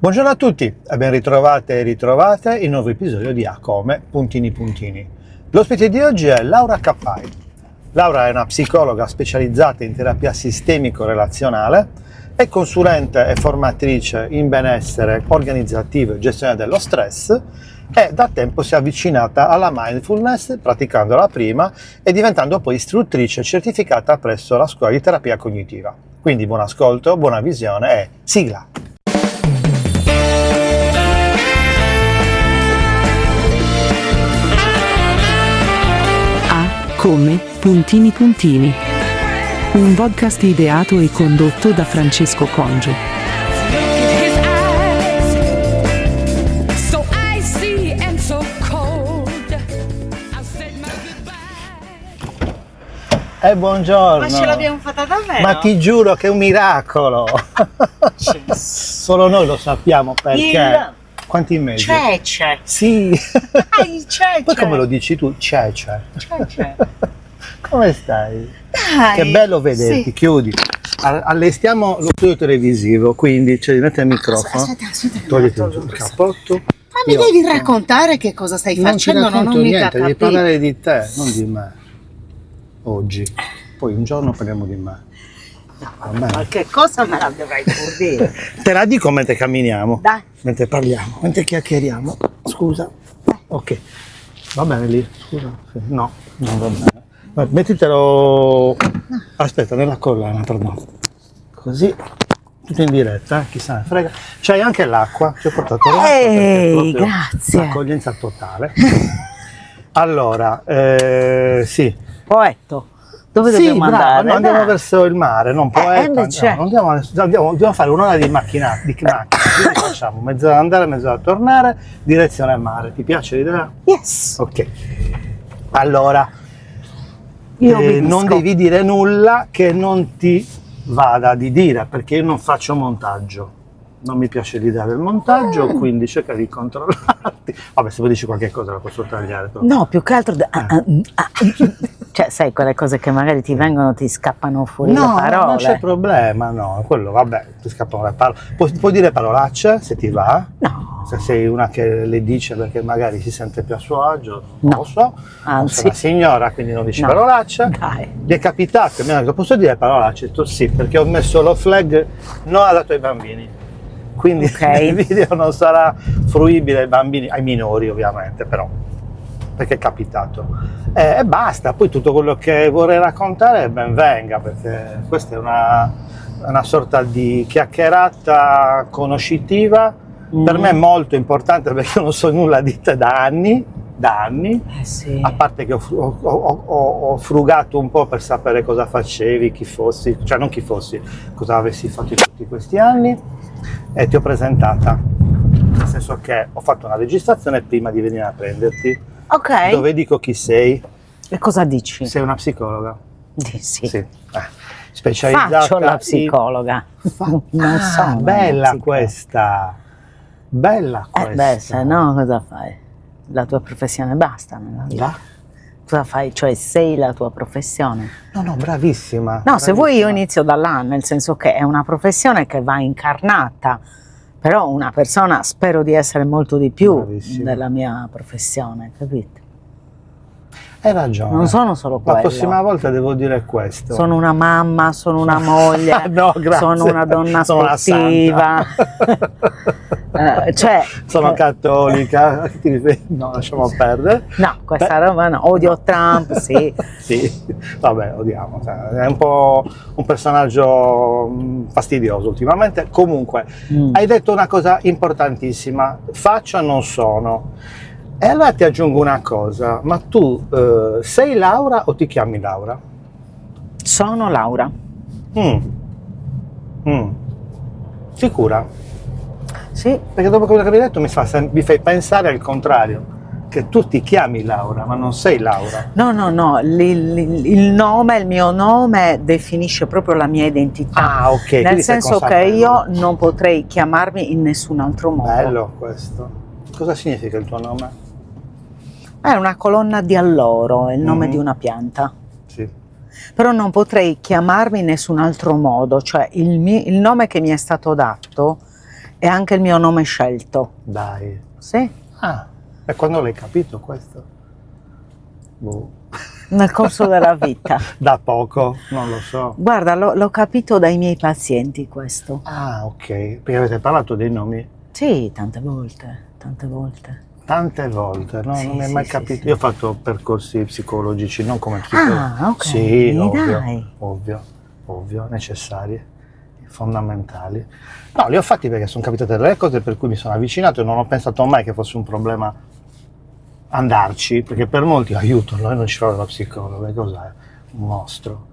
Buongiorno a tutti e ben ritrovate e ritrovate il nuovo episodio di A Come Puntini Puntini. L'ospite di oggi è Laura Cappai. Laura è una psicologa specializzata in terapia sistemico-relazionale, è consulente e formatrice in benessere organizzativo e gestione dello stress e da tempo si è avvicinata alla mindfulness praticandola prima e diventando poi istruttrice certificata presso la scuola di terapia cognitiva. Quindi buon ascolto, buona visione e sigla! Come Puntini Puntini, un podcast ideato e condotto da Francesco Congio. Buongiorno! Ma ce l'abbiamo fatta davvero? Ma ti giuro che è un miracolo! Solo noi lo sappiamo perché. Quanti mesi? Cece! Sì! Dai, Cece! Poi come lo dici tu? Cece! Cece! Come stai? Dai! Che bello vederti, Sì. chiudi. Allestiamo lo studio televisivo, quindi metti il microfono. Aspetta, Togliti il cappotto. Ma mi devi raccontare che cosa stai facendo? Non ti racconto ho mica niente, devi capito. parlare di te, non di me. Oggi. Poi un giorno parliamo di me. Va bene? Ma che cosa me la dovrai pur dire? Te la dico mentre camminiamo. Dai. Mentre parliamo, mentre chiacchieriamo. Scusa. Ok. Va bene lì? Scusa. Sì. No, non va bene. Mettitelo. Aspetta, nella collana, perdono. Così. Tutto in diretta, chi se ne frega. C'hai anche l'acqua, ti ho portato l'acqua. perché è proprio Grazie. L'accoglienza totale. Allora, sì. Poetto, dove Sì, dobbiamo bravo, andare? no, andiamo Dai. verso il mare, non poeta, invece- no, dobbiamo fare un'ora di macchina, quindi facciamo mezz'ora andare, mezz'ora tornare, direzione mare. Ti piace l'idea? Yes. Ok. Allora, Io obbedisco. non devi dire nulla che non ti vada di dire, perché io non faccio montaggio. Non mi piace l'idea del montaggio, quindi cerca di controllarti. Vabbè, se poi dici qualche cosa la posso tagliare. Però. No, più che altro... Cioè, sai, quelle cose che magari ti vengono, ti scappano fuori le No, parole. non c'è problema, no, quello vabbè, ti scappano le parole. Puoi dire parolacce se ti va, No. se sei una che le dice perché magari si sente più a suo agio, non No. lo so. Anzi. Sei una signora, quindi non dici No. parolacce. Dai. Gli è capitato, mi ha detto, posso dire parolacce? Ho detto sì, perché ho messo lo flag non adatto ai bambini. Quindi Ok. il video non sarà fruibile ai bambini, ai minori ovviamente, però, perché è capitato. E basta, poi tutto quello che vorrei raccontare ben venga, perché questa è una sorta di chiacchierata conoscitiva, per me molto importante perché io non so nulla di te da anni, Sì. a parte che ho frugato un po' per sapere cosa facevi, chi fossi, cioè non chi fossi, cosa avessi fatto in tutti questi anni, e ti ho presentata, nel senso che ho fatto una registrazione prima di venire a prenderti, Ok. dove dico chi sei. E cosa dici? Sei una psicologa? Sì. Sì. Specializzata Faccio la in- psicologa. Non Ah, sono bella una questa, bella questa. Beh, se no cosa fai? La tua professione basta nella vita. Va? Cosa fai? Cioè sei la tua professione. No, bravissima. No, se vuoi io bravissima. inizio da là, nel senso che è una professione che va incarnata, però una persona spero di essere molto di più Bravissima. della mia professione, capito? Hai ragione. Non sono solo La quello. prossima volta devo dire questo. Sono una mamma, sono una moglie, No, grazie. sono una donna Sono una sportiva. santa. Cioè, Sono cattolica. A chi ti riferi? No, lasciamo perdere. no, questa roba no. Odio Trump, sì. Sì, vabbè, odiamo. È un po' un personaggio fastidioso ultimamente. Comunque, hai detto una cosa importantissima. Faccio, non sono. E allora ti aggiungo una cosa. Ma tu sei Laura o ti chiami Laura? Sono Laura. Sicura? Sì, Perché dopo quello che mi hai detto mi fai pensare al contrario, che tu ti chiami Laura, ma non sei Laura. no, il nome, il mio nome definisce proprio la mia identità. Ah, ok. Nel quindi sei senso che consapevole. io non potrei chiamarmi in nessun altro modo. Bello questo. Cosa significa il tuo nome? È una colonna di alloro, è il nome Mhm. di una pianta. Sì. Però non potrei chiamarmi in nessun altro modo, cioè il nome che mi è stato dato è anche il mio nome scelto. Dai. Sì, Ah, e quando l'hai capito questo? Boh. nel corso della vita. Da poco, non lo so. Guarda, l'ho capito dai miei pazienti questo. Ah, ok. Perché avete parlato dei nomi Sì, tante volte, tante volte. tante volte, no? Sì, Non mi è sì, mai sì, capito. sì. Io ho fatto percorsi psicologici, non come psicologo. Ah, ok, Sì, dai. ovvio, necessari, fondamentali. No, li ho fatti perché sono capitate delle cose per cui mi sono avvicinato e non ho pensato mai che fosse un problema andarci, perché per molti aiuto, noi non ci vuole lo psicologo, e cos'è? Un mostro.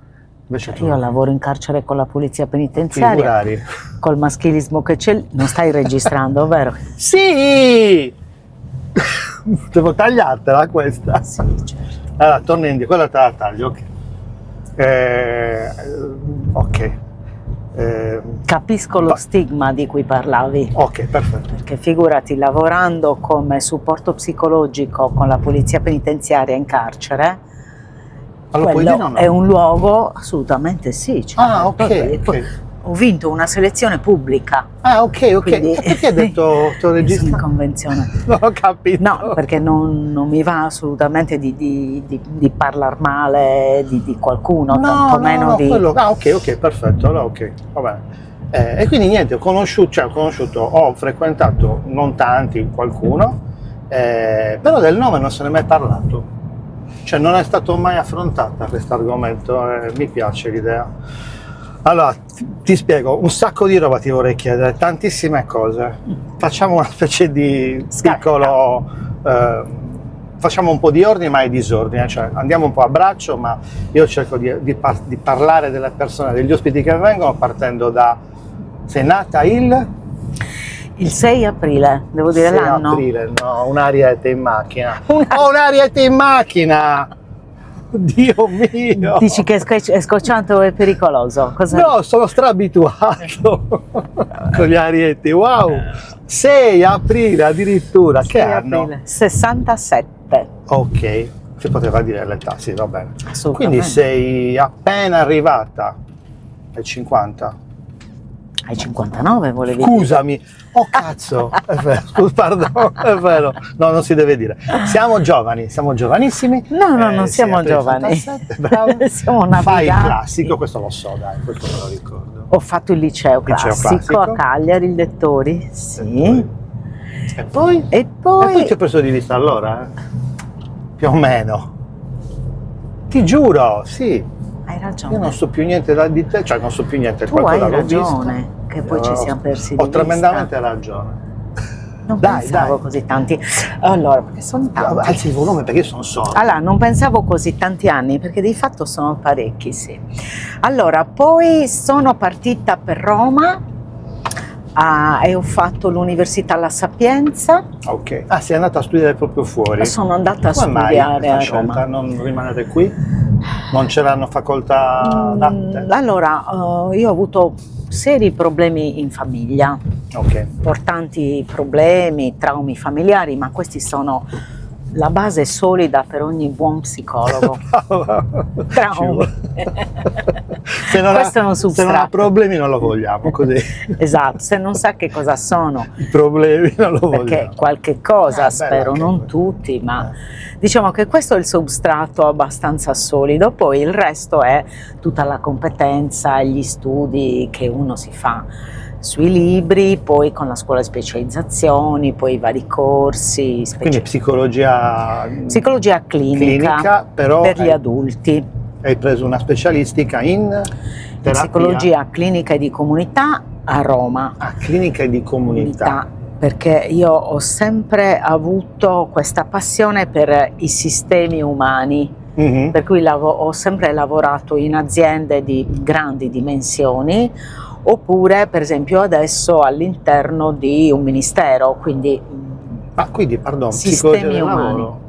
Invece tu Io lavoro in carcere con la polizia penitenziaria, figurari. col maschilismo che c'è. Non stai registrando, vero? Sì! Devo tagliartela questa. Sì, certo. Allora, torna indietro, quella te la taglio, ok. Ok. Capisco lo stigma di cui parlavi, Ok, perfetto. perché figurati, lavorando come supporto psicologico con la polizia penitenziaria in carcere, Ma lo puoi quello dire o no? è un luogo, assolutamente sì. Certo. Ah, ok, Poi ok. ho vinto una selezione pubblica. Ah, ok. Quindi- E perché hai detto Sono in regista? convenzione. Non ho capito. No, perché non mi va assolutamente di parlare male di qualcuno, tantomeno di... quello. Ah, ok, perfetto. Allora, ok, va bene. E quindi niente, ho frequentato non tanti, qualcuno, però del nome non se ne è mai parlato. Cioè non è stato mai affrontata questo argomento, mi piace l'idea. Allora, ti spiego, un sacco di roba ti vorrei chiedere, tantissime cose. Facciamo una specie di Scarica. piccolo... facciamo un po' di ordine ma è disordine, cioè andiamo un po' a braccio, ma io cerco di parlare delle persone, degli ospiti che vengono, partendo da... Sei nata il Il 6 aprile, devo dire 6 l'anno. aprile, no, un ariete in macchina. Ho un ariete in macchina! Dio mio! Dici che è scocciante e pericoloso? Cosa... No, sono strabituato con gli arieti, wow! 6 aprile addirittura, 6 che anno? aprile. 67. Ok, si poteva dire l'età, sì, va bene. Assolutamente. Quindi sei appena arrivata ai 50. Ai 59 volevi dire? Scusami, oh cazzo, è vero, scusa, perdono, è vero, no, non si deve dire. Siamo giovani, siamo giovanissimi. No, non sei siamo aprile giovani. 77, bravo. Siamo Fai il naviganti. classico, questo lo so, dai, questo me lo ricordo. Ho fatto il liceo classico, classico. a Cagliari, il Lettori, sì. E poi? E E poi poi... ti ho preso di vista allora, più o meno. Ti giuro, sì. Hai ragione. Io non so più niente di te, cioè non so più niente. Tu qualcosa hai l'ho visto. ragione, che poi ci siamo persi di Ho vista. tremendamente ragione. Non Dai, pensavo dai. così tanti. Allora, perché sono tanti. Alzi il volume perché io sono sordo. Allora, non pensavo così tanti anni, perché di fatto sono parecchi, sì. Allora, poi sono partita per Roma e ho fatto l'Università La Sapienza. Ok. Ah, sei andata a studiare proprio fuori? Sono andata a Come mai studiare questa a scelta? Roma. Non rimanete qui? Non c'erano facoltà adatte? Allora, io ho avuto seri problemi in famiglia, Ok. importanti problemi, traumi familiari, ma questi sono la base solida per ogni buon psicologo. Traumi. Se non, Questo è un ha, se non ha substrato. problemi non lo vogliamo, così. Esatto, se non sa che cosa sono, I problemi non lo perché vogliamo. qualche cosa, Bella spero, anche non questa. tutti, ma diciamo che questo è il substrato abbastanza solido, poi il resto è tutta la competenza, gli studi che uno si fa sui libri, poi con la scuola di specializzazioni, poi i vari corsi, Quindi psicologia psicologia clinica però per gli adulti, hai preso una specialistica in terapia. psicologia clinica e di comunità a Roma. Ah, clinica e di comunità. Perché io ho sempre avuto questa passione per i sistemi umani, Mhm. per cui ho sempre lavorato in aziende di grandi dimensioni, oppure per esempio adesso all'interno di un ministero, quindi Ah, quindi, pardon, sistemi psicologia del umani. lavoro.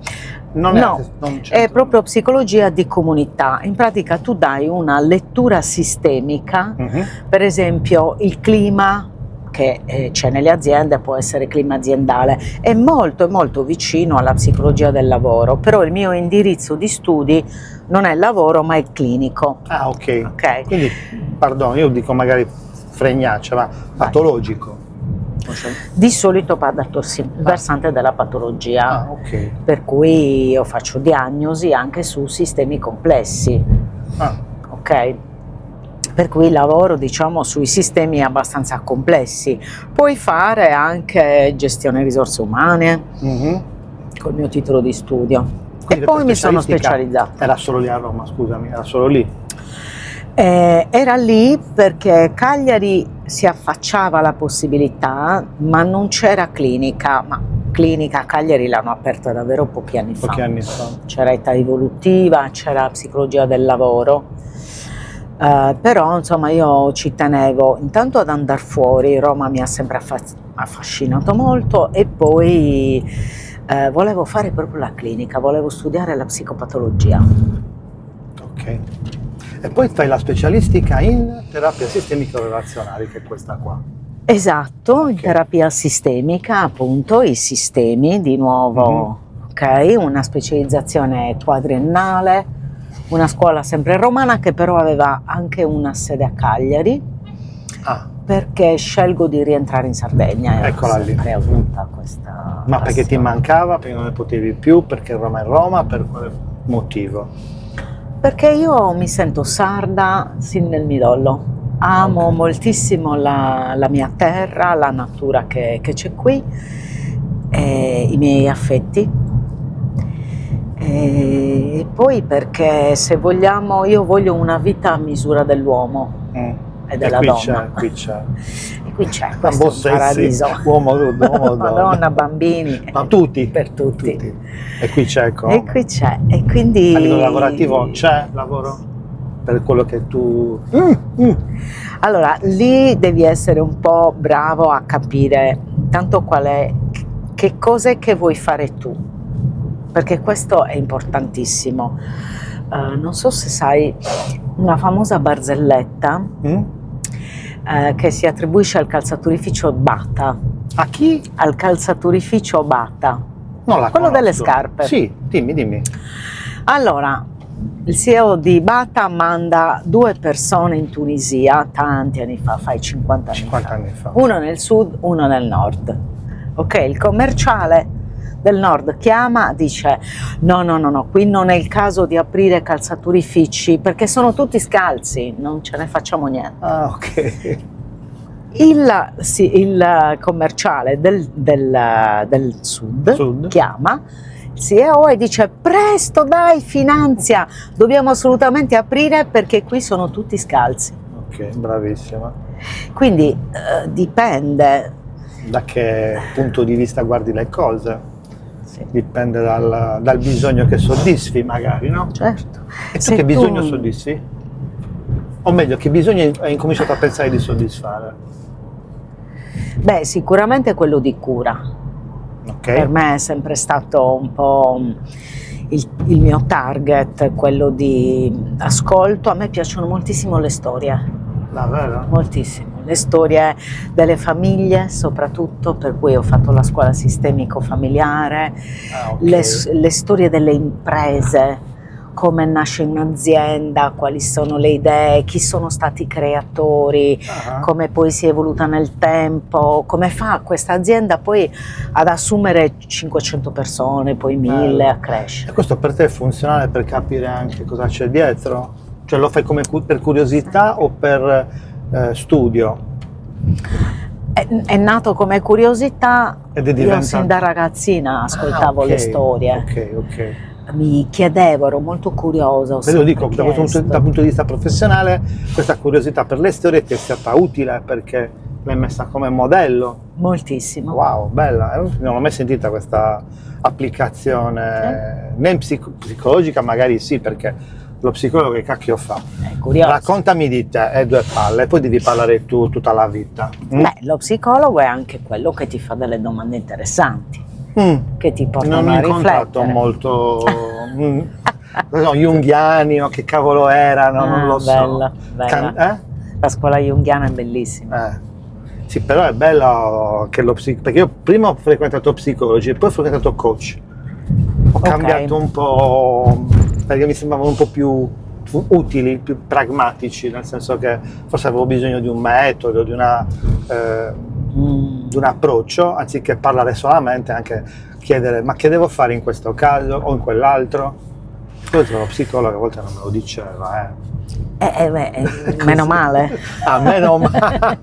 Non No, non è c'entra. proprio psicologia di comunità. In pratica tu dai una lettura sistemica, Mhm. per esempio il clima che c'è nelle aziende, può essere clima aziendale, è molto vicino alla psicologia del lavoro, però il mio indirizzo di studi non è il lavoro ma è il clinico. Ah, ok. Ok? Quindi, pardon, io dico magari fregnaccia, ma patologico. Di solito vado sul versante della patologia, Ah, ok. per cui io faccio diagnosi anche su sistemi complessi, Ah, ok? Per cui lavoro, diciamo, sui sistemi abbastanza complessi. Puoi fare anche gestione risorse umane mhm. col mio titolo di studio. Quindi E poi la mi sono specialistica specializzata. Era solo lì a Roma, scusami, era solo lì. Era lì perché Cagliari si affacciava alla possibilità, ma non c'era clinica. Ma clinica a Cagliari l'hanno aperta davvero pochi anni fa. Pochi anni fa. C'era età evolutiva, c'era psicologia del lavoro. Però insomma io ci tenevo intanto ad andare fuori. Roma mi ha sempre affascinato molto, e poi volevo fare proprio la clinica, volevo studiare la psicopatologia. Ok. E poi fai la specialistica in terapia sistemico-relazionali, che è questa qua. Esatto, in Ok. terapia sistemica, appunto, i sistemi di nuovo, ok? Una specializzazione quadriennale, una scuola sempre romana che però aveva anche una sede a Cagliari, Ah, perché scelgo di rientrare in Sardegna e ho Eccola lì. sempre avuta questa ma perché ti passione. mancava, perché non ne potevi più, perché Roma è Roma, per quale motivo? Perché io mi sento sarda sin nel midollo. Amo Ok. moltissimo la mia terra, la natura che c'è qui, i miei affetti. E poi perché, se vogliamo, io voglio una vita a misura dell'uomo e della qui donna. qui c'è. E qui c'è, Un questo po' è un paradiso. sessi, uomo, donna. Madonna, bambini. Ma tutti? Per tutti. E qui c'è come? E qui c'è, e quindi... A livello lavorativo c'è lavoro? Per quello che tu... Allora, lì devi essere un po' bravo a capire intanto qual è, che cos'è che vuoi fare tu, perché questo è importantissimo. Non so se sai una famosa barzelletta che si attribuisce al calzaturificio Bata. A chi? Al calzaturificio Bata. Non la Quello delle conosco. scarpe. Sì, dimmi. Allora, il CEO di Bata manda 2 persone in Tunisia, tanti anni fa, 50 anni 50 fa. anni fa. Uno nel sud, uno nel nord. Ok, il commerciale del nord chiama, dice no, qui non è il caso di aprire calzaturifici perché sono tutti scalzi, non ce ne facciamo niente. Ah, ok. Il commerciale del sud chiama il CEO e dice: presto, dai, finanzia, dobbiamo assolutamente aprire perché qui sono tutti scalzi. Ok, bravissima. Quindi dipende. Da che punto di vista guardi le cose? Sì. Dipende dal bisogno che soddisfi, magari, no? Certo. E tu Se che bisogno soddisfi? O meglio, che bisogno hai incominciato a pensare di soddisfare? Beh, sicuramente quello di cura. Ok. Per me è sempre stato un po' il mio target, quello di ascolto. A me piacciono moltissimo le storie, Davvero? moltissimo. Le storie delle famiglie soprattutto, per cui ho fatto la scuola sistemico familiare, Ah, ok. le storie delle imprese, come nasce un'azienda, quali sono le idee, chi sono stati i creatori, Ah. come poi si è evoluta nel tempo, come fa questa azienda poi ad assumere 500 persone, poi 1000, a E crescere. questo per te è funzionale per capire anche cosa c'è dietro? Cioè lo fai come per curiosità o per studio? È nato come curiosità, Ed è io diventato... sin da ragazzina ascoltavo Ah, ok, le storie, Ok. mi chiedevo, ero molto curiosa. Ve lo dico, dal punto di vista professionale, questa curiosità per le storie ti è stata utile perché l'hai messa come modello. Moltissimo. Wow, bella, non ho mai sentita questa applicazione, né psicologica, magari sì, perché lo psicologo che cacchio fa? È curioso. Raccontami di te, è 2 palle, poi devi parlare tu tutta la vita. Beh, lo psicologo è anche quello che ti fa delle domande interessanti, che ti portano Non ho a incontrato riflettere. molto non so, junghiani o che cavolo erano, non lo so. Bella. La scuola junghiana è bellissima. Sì, però è bello che perché io prima ho frequentato psicologi e poi ho frequentato coach. Ho cambiato un po' perché mi sembravano un po' più utili, più pragmatici, nel senso che forse avevo bisogno di un metodo, di di un approccio, anziché parlare solamente, anche chiedere ma che devo fare in questo caso o in quell'altro. Poi lo psicologo a volte non me lo diceva. Meno male. Ah, meno male.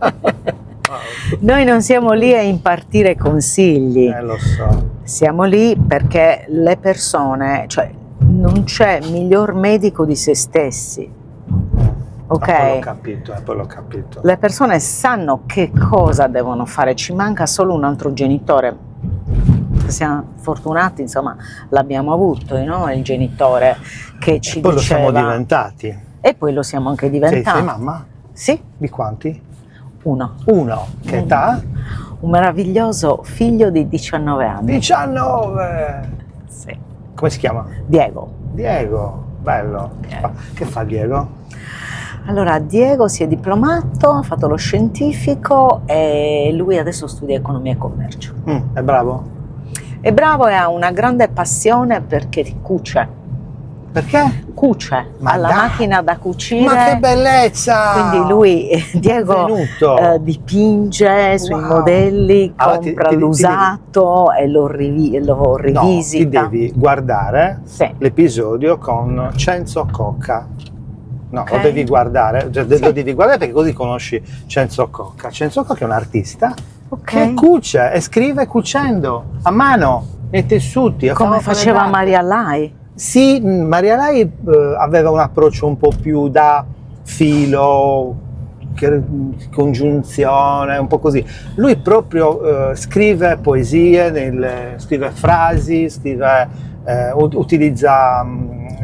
Noi non siamo lì a impartire consigli, Lo so. siamo lì perché le persone, cioè non c'è miglior medico di se stessi, ok? Poi l'ho capito. Le persone sanno che cosa devono fare, ci manca solo un altro genitore. Siamo fortunati, insomma, l'abbiamo avuto, no? Il genitore che ci Poi diceva... lo siamo diventati. E poi lo siamo anche diventati. Sei mamma? Sì, Di quanti? uno. Che età? Un meraviglioso figlio di 19 anni. 19! Sì. Come si chiama? Diego. Bello. Che fa Diego? Allora, Diego si è diplomato, ha fatto lo scientifico e lui adesso studia economia e commercio. È bravo? È bravo e ha una grande passione perché cuce. Perché? Cuce, Ma ha la dai! macchina da cucire. Ma che bellezza! Quindi lui, Diego, Venuto. Dipinge sui Wow. modelli, Allora, compra ti l'usato e lo No, ti rivisita. devi guardare Sì. l'episodio con Cenzo Cocca. No, Ok. lo devi guardare, cioè, Sì. lo devi guardare perché così conosci Cenzo Cocca. Cenzo Cocca è un artista Ok. che cuce e scrive cucendo a mano nei tessuti. Come faceva Maria Lai. Sì, Maria Lai aveva un approccio un po' più da filo, congiunzione, un po' così. Lui proprio scrive poesie, scrive frasi, utilizza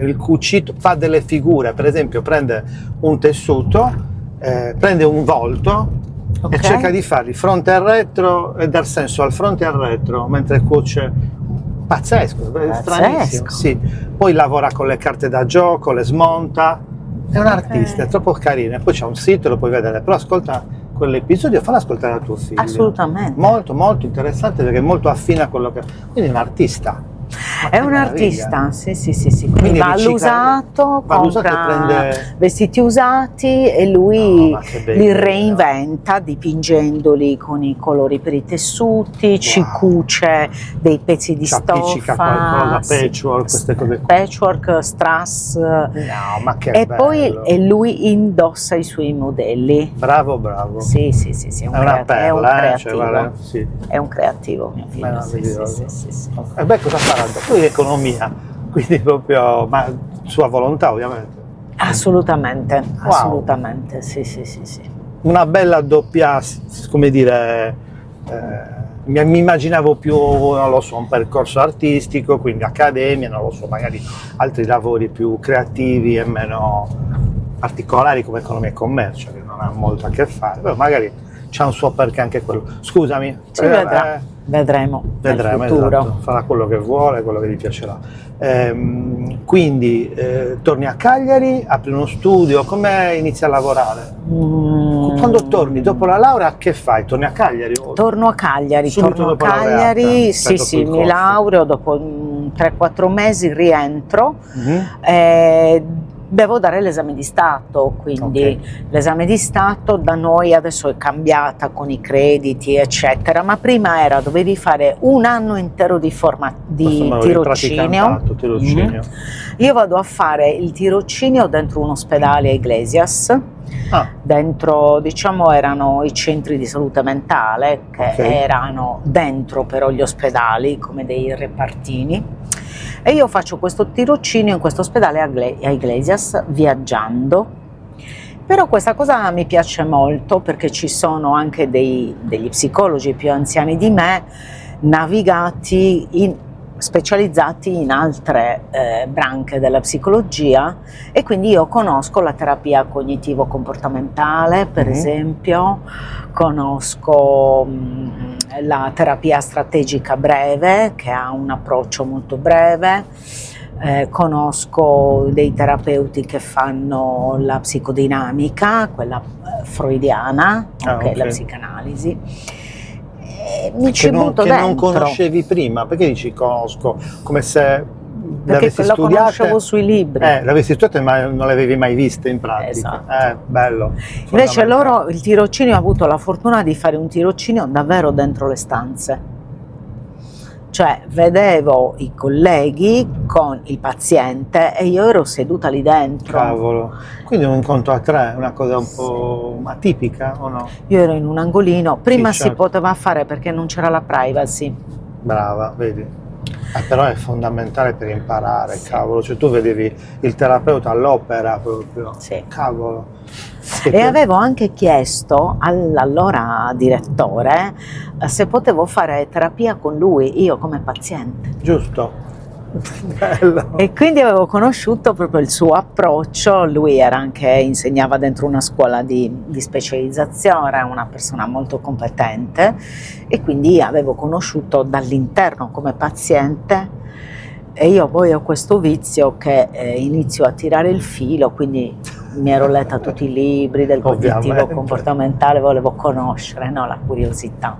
il cucito, fa delle figure, per esempio prende un tessuto, prende un volto Ok. e cerca di fargli fronte e retro e dar senso al fronte e al retro mentre cuoce. Pazzesco, è stranissimo. Sì. Poi lavora con le carte da gioco, le smonta. È un artista, è troppo carino. E poi c'è un sito, lo puoi vedere. Però ascolta quell'episodio, fallo ascoltare a tuo figlio. Assolutamente. Molto, molto interessante perché è molto affine a quello che. Quindi è un artista. Ma È che un meraviglia. artista, sì. Quindi Quindi va ricicla- all'usato, va all'usato e compra prende- vestiti usati e lui No, ma che bello. li reinventa dipingendoli con i colori per i tessuti, ci Wow. cuce dei pezzi di Ci appiccica stoffa, qualcosa, sì. patchwork, queste cose qua. Patchwork, strass, No, ma che e bello. poi lui indossa i suoi modelli. Bravo. Sì, è un, È una è un perla, creativo. cioè, guarda, sì. È un creativo, mio figlio. Meraviglioso. Sì. E beh, cosa farà? Poi economia, quindi proprio, ma sua volontà ovviamente. Assolutamente, Wow. assolutamente, sì. Una bella doppia, come dire, mi immaginavo più, non lo so, un percorso artistico, quindi accademia, non lo so, magari altri lavori più creativi e meno particolari come economia e commercio, che non ha molto a che fare, però magari c'è un suo perché anche quello. Scusami. Si vedrà, vedremo nel futuro. Esatto, farà quello che vuole, quello che gli piacerà. Quindi torni a Cagliari, apri uno studio, come inizi a lavorare? Quando torni dopo la laurea che fai? Torni a Cagliari? Torno a Cagliari, Subito torno a dopo la Cagliari, laureata? sì, Dopo il mi corso? laureo, dopo 3-4 mesi rientro. Devo dare l'esame di Stato, quindi Ok. l'esame di Stato da noi adesso è cambiata con i crediti eccetera, ma prima dovevi fare un anno intero di Questo me lo tirocinio. tirocinio. Io vado a fare il tirocinio dentro un ospedale a Iglesias, Ah, dentro, diciamo, erano i centri di salute mentale che Ok. erano dentro però gli ospedali come dei repartini. E io faccio questo tirocinio in questo ospedale a Iglesias viaggiando, però questa cosa mi piace molto perché ci sono anche degli psicologi più anziani di me specializzati in altre branche della psicologia e quindi io conosco la terapia cognitivo-comportamentale per esempio, conosco la terapia strategica breve che ha un approccio molto breve, conosco dei terapeuti che fanno la psicodinamica, quella freudiana, ok, la psicanalisi. Mi ci butto che dentro. non conoscevi prima, perché dici conosco, come se perché lo conoscevo sui libri. Le avessi studiate ma non le avevi mai viste in pratica. Esatto. Bello. Invece loro, il tirocinio, ho avuto la fortuna di fare un tirocinio davvero dentro le stanze. Cioè vedevo i colleghi con il paziente e io ero seduta lì dentro. Cavolo. Quindi un incontro a tre, una cosa un po' atipica o no? Io ero in un angolino, prima Sì, certo. si poteva fare perché non c'era la privacy. Brava, vedi? Però è fondamentale per imparare, Sì. cavolo. Cioè tu vedevi il terapeuta all'opera proprio. Sì. Cavolo. E avevo anche chiesto all'allora direttore se potevo fare terapia con lui, io come paziente. Giusto. Bello. E quindi avevo conosciuto proprio il suo approccio. Lui insegnava dentro una scuola di specializzazione, una persona molto competente, e quindi avevo conosciuto dall'interno come paziente. E io poi ho questo vizio che inizio a tirare il filo, quindi mi ero letta tutti i libri del cognitivo Ovviamente. comportamentale, volevo conoscere, no? La curiosità.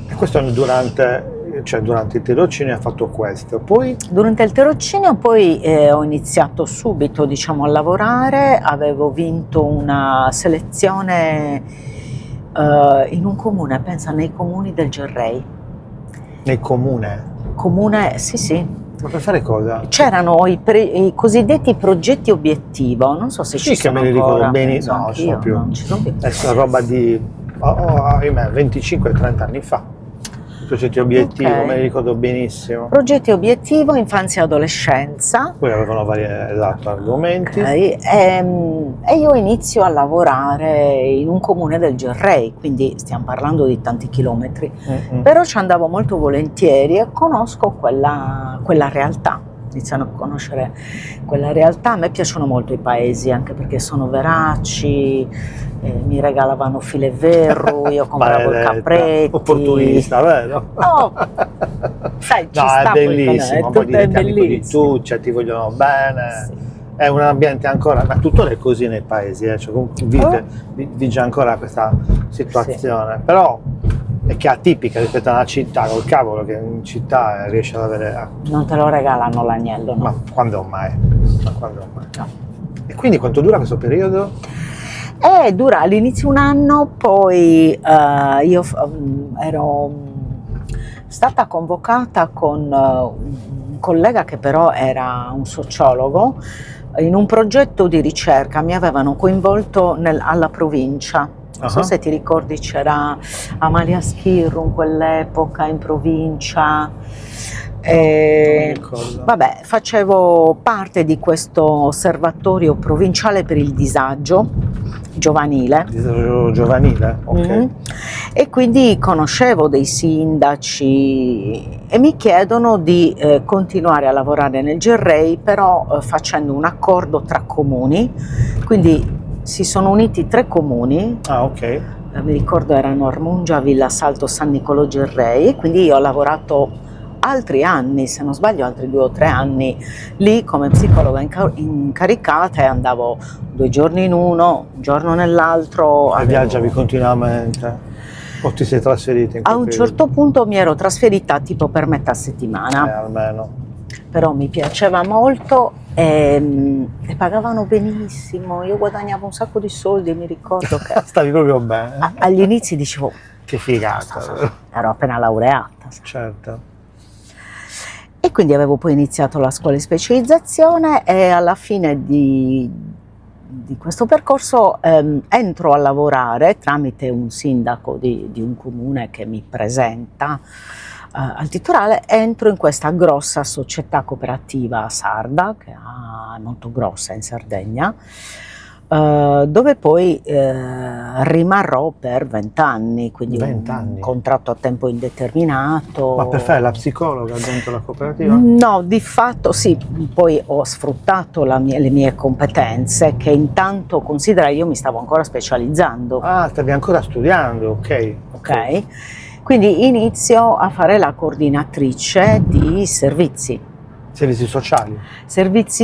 E questo durante il tirocinio hai fatto questo, poi? Durante il tirocinio poi ho iniziato subito, diciamo, a lavorare, avevo vinto una selezione in un comune, pensa, nei comuni del Gerrei. Nel comune? Comune, sì. Ma per fare cosa? C'erano i cosiddetti progetti obiettivo, non so se Sì, ci che sono me li ricordo ancora, bene, penso no, anch'io, sono più. non ci sono più. Questa roba di 25-30 anni fa. Progetti obiettivo, Ok. me li ricordo benissimo. Progetti obiettivo, infanzia e adolescenza. Poi avevano vari argomenti. Ok, e io inizio a lavorare in un comune del Gerrei, quindi stiamo parlando di tanti chilometri, però ci andavo molto volentieri e conosco quella realtà, iniziano a conoscere quella realtà. A me piacciono molto i paesi, anche perché sono veraci, mi regalavano file e verru, io compravo i Maledetta, capretti. opportunista, vero? No, sai, ci No, sta è bellissimo, poi tutto è diventi amico di bellissimo. tutti, cioè, ti vogliono bene. Sì. È un ambiente ancora, ma tuttora è così nei paesi, cioè, comunque vige ancora questa situazione, però è che è atipica rispetto a una città, col cavolo che in città riesce ad avere... Non te lo regalano l'agnello, no? Ma quando mai? Ma quando mai? No. E quindi quanto dura questo periodo? Dura all'inizio un anno, poi io ero stata convocata con un collega che però era un sociologo in un progetto di ricerca. Mi avevano coinvolto alla provincia. Non so se ti ricordi, c'era Amalia Schirru in quell'epoca in provincia. Vabbè, facevo parte di questo osservatorio provinciale per il disagio giovanile. Disagio giovanile? Ok. E quindi conoscevo dei sindaci e mi chiedono di continuare a lavorare nel Gerrei, però facendo un accordo tra comuni, quindi si sono uniti 3 comuni. Ah, ok. Mi ricordo erano Armungia, Villasalto, San Nicolò, Gerrei, quindi io ho lavorato altri anni, se non sbaglio altri 2 o 3 anni lì come psicologa incaricata, e andavo 2 giorni in uno, un giorno nell'altro. E viaggiavi continuamente? O ti sei trasferita in quel A un periodo? certo punto mi ero trasferita tipo per metà settimana, Almeno. però mi piaceva molto e pagavano benissimo, io guadagnavo un sacco di soldi, mi ricordo che Stavi proprio bene. agli inizi dicevo, Che figata. ero appena laureata. Certo. E quindi avevo poi iniziato la scuola di specializzazione e alla fine di questo percorso entro a lavorare tramite un sindaco di un comune che mi presenta al titolare. Entro in questa grossa società cooperativa sarda, che è molto grossa in Sardegna, dove poi rimarrò per 20 anni, quindi 20 anni. un contratto a tempo indeterminato. Ma per fare la psicologa dentro la cooperativa? No, di fatto sì, poi ho sfruttato le mie competenze, che intanto, considera, io mi stavo ancora specializzando. Ah, stavi ancora studiando, ok. Ok? Quindi inizio a fare la coordinatrice di servizi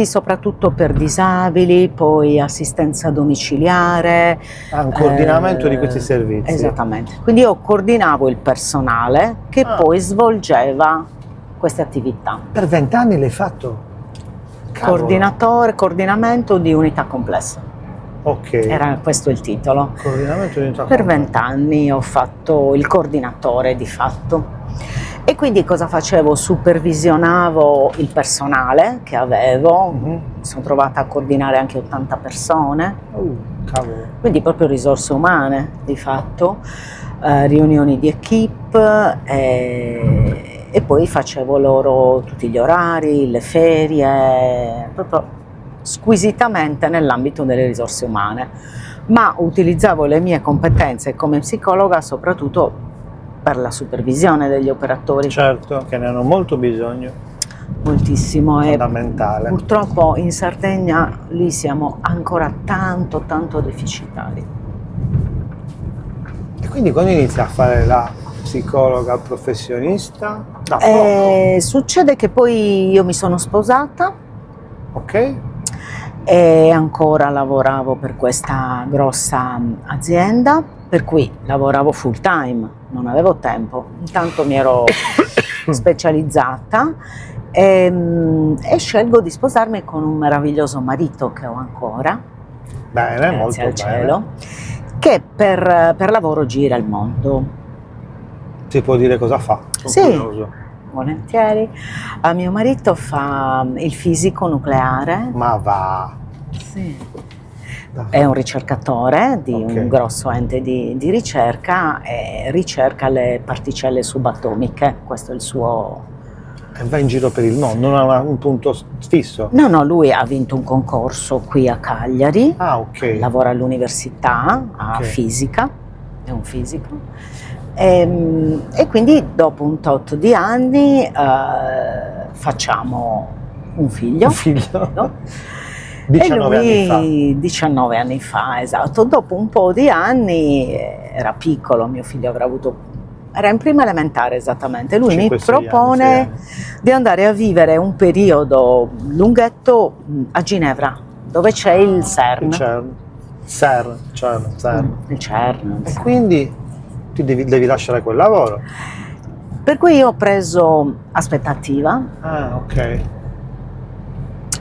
soprattutto per disabili, poi assistenza domiciliare. Un coordinamento di questi servizi. Esattamente, quindi io coordinavo il personale che poi svolgeva queste attività. Per 20 anni l'hai fatto? Cavolo. Coordinamento di unità complessa. Ok. Era questo il titolo. Coordinamento di unità Per complessa. 20 anni ho fatto il coordinatore di fatto. E quindi cosa facevo? Supervisionavo il personale che avevo, mi sono trovata a coordinare anche 80 persone, Cavolo. quindi proprio risorse umane di fatto, riunioni di equip e poi facevo loro tutti gli orari, le ferie, proprio squisitamente nell'ambito delle risorse umane, ma utilizzavo le mie competenze come psicologa soprattutto per la supervisione degli operatori. Certo, che ne hanno molto bisogno, Moltissimo, e fondamentale. purtroppo in Sardegna lì siamo ancora tanto deficitari. E quindi quando inizi a fare la psicologa professionista? Da poco. Succede che poi io mi sono sposata Ok? e ancora lavoravo per questa grossa azienda, per cui lavoravo full time, non avevo tempo. Intanto mi ero specializzata e scelgo di sposarmi con un meraviglioso marito che ho ancora, Bene, molto grazie al bene. cielo, che per lavoro gira il mondo. Si può dire cosa fa? Sono Sì. curioso. Volentieri. Mio marito fa il fisico nucleare. Ma va. Sì. Davvero. È un ricercatore di Ok. un grosso ente di ricerca e ricerca le particelle subatomiche, questo è il suo... E va in giro per il mondo, non ha un punto fisso. No, lui ha vinto un concorso qui a Cagliari, Ah, ok. lavora all'università, a Ok. fisica, è un fisico, e quindi dopo un tot di anni facciamo un figlio. Un figlio. No? 19 anni fa. 19 anni fa, esatto. Dopo un po' di anni, era piccolo, mio figlio era in prima elementare esattamente, lui mi 5, 6 anni, propone 6 anni. di andare a vivere un periodo lunghetto a Ginevra, dove c'è il CERN. CERN. Il CERN, E sì. quindi ti devi lasciare quel lavoro. Per cui io ho preso aspettativa. Ah, ok.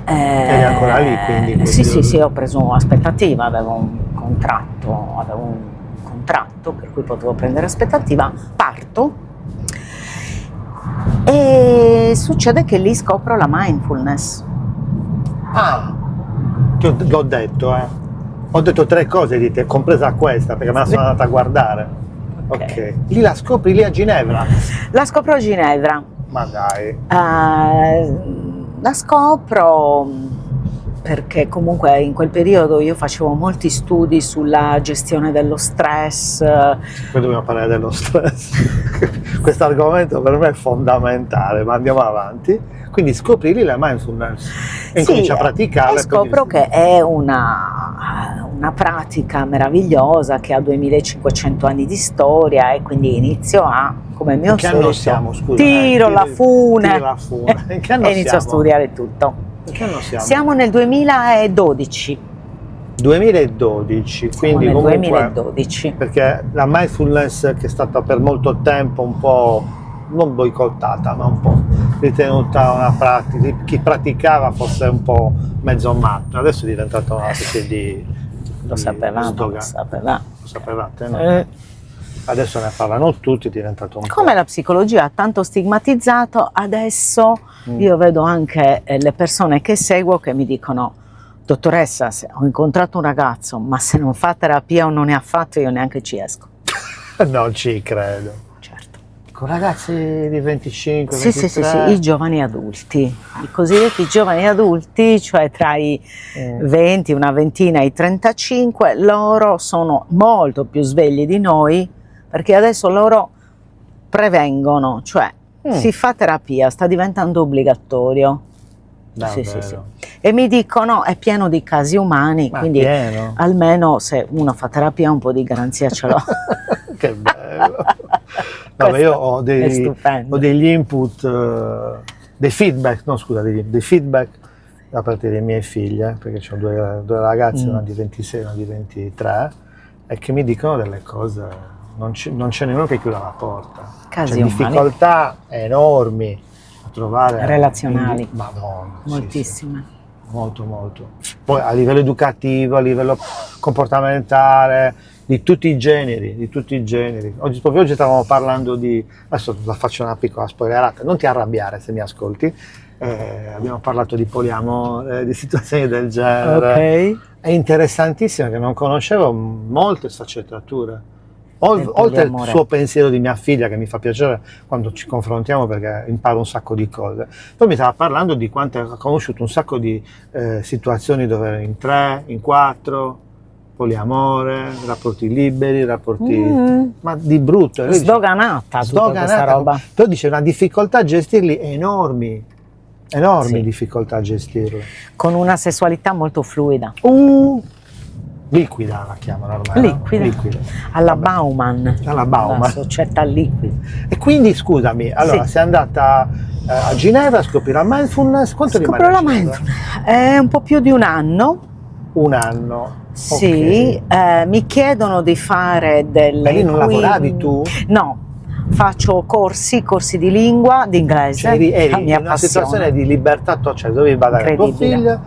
Eri ancora lì, quindi, quel Sì, periodo. sì, ho preso aspettativa, avevo un contratto per cui potevo prendere aspettativa, parto e succede che lì scopro la mindfulness. Ah, l'ho detto, eh. Ho detto 3 cose di te, compresa questa, perché me la sono andata a guardare. Ok. Lì la scopri lì a Ginevra. La scopro a Ginevra. Ma dai. La scopro perché comunque in quel periodo io facevo molti studi sulla gestione dello stress. Poi dobbiamo parlare dello stress. Questo argomento per me è fondamentale, ma andiamo avanti. Quindi scopri lì la mindfulness e incominci a praticarla. E scopro che è una pratica meravigliosa che ha 2500 anni di storia e quindi inizio a, come mio che anno siamo, scusa? tiro la fune, Tiri la fune. In che anno e inizio a siamo? studiare tutto. In che anno siamo? Siamo nel 2012. 2012, quindi nel comunque 2012. perché la mindfulness che è stata per molto tempo un po' non boicottata ma un po' ritenuta una pratica, chi praticava fosse un po' mezzo matto, adesso è diventata una specie di Lo sapevamo, slogan. lo Sapevate, no? Adesso ne parlano tutti, è diventato un Come la psicologia ha tanto stigmatizzato, adesso io vedo anche le persone che seguo che mi dicono: dottoressa, ho incontrato un ragazzo, ma se non fa terapia o non ne ha fatto io neanche ci esco. po'. Non ci credo. Certo. Con ragazzi di 25, Sì, 23. sì, i giovani adulti, i cosiddetti giovani adulti, cioè tra i 20, una ventina e i 35, loro sono molto più svegli di noi perché adesso loro prevengono, cioè si fa terapia, sta diventando obbligatorio. Sì, sì, sì. E mi dicono è pieno di casi umani, Ma quindi pieno. almeno se uno fa terapia un po' di garanzia ce l'ho. Che bello. No, ma io ho è stupendo. degli input, dei feedback, no scusa, dei feedback da parte delle mie figlie, perché ho due ragazze, una di 26 e una di 23, e che mi dicono delle cose, non c'è nemmeno che chiuda la porta. Casi C'è umani. difficoltà enormi a trovare relazionali. Madonna, sì, Moltissime. sì, molto molto. Poi a livello educativo, a livello comportamentale, di tutti i generi, di tutti i generi. Proprio oggi stavamo parlando di, adesso faccio una piccola spoilerata, non ti arrabbiare se mi ascolti, abbiamo parlato di poliamore, di situazioni del genere. Ok. È interessantissimo che non conoscevo molte sfaccettature. Oltre al suo pensiero di mia figlia, che mi fa piacere quando ci confrontiamo perché imparo un sacco di cose, poi mi stava parlando di quanto ha conosciuto un sacco di situazioni dove in 3, in 4, poliamore, rapporti liberi, rapporti ma di brutto. Sdoganata tutta questa roba. Però dice una difficoltà a gestirli enormi Sì. difficoltà a gestirli. Con una sessualità molto fluida. Liquida la chiamano ormai. Liquida. Liquida. Alla Vabbè. Bauman. Alla Bauman. La società liquida. E quindi scusami, allora Sì. sei andata a Ginevra a scoprire la mindfulness, quanto Scopro rimane la a Ginevra? mindfulness. È un po' più di un anno. Un anno. Sì, Ok. mi chiedono di fare delle... E lì non lavoravi tu? No, faccio corsi di lingua, di inglese, Cioè, eri la mia in una passione. situazione di libertà totale, cioè dovevi badare a Incredibile.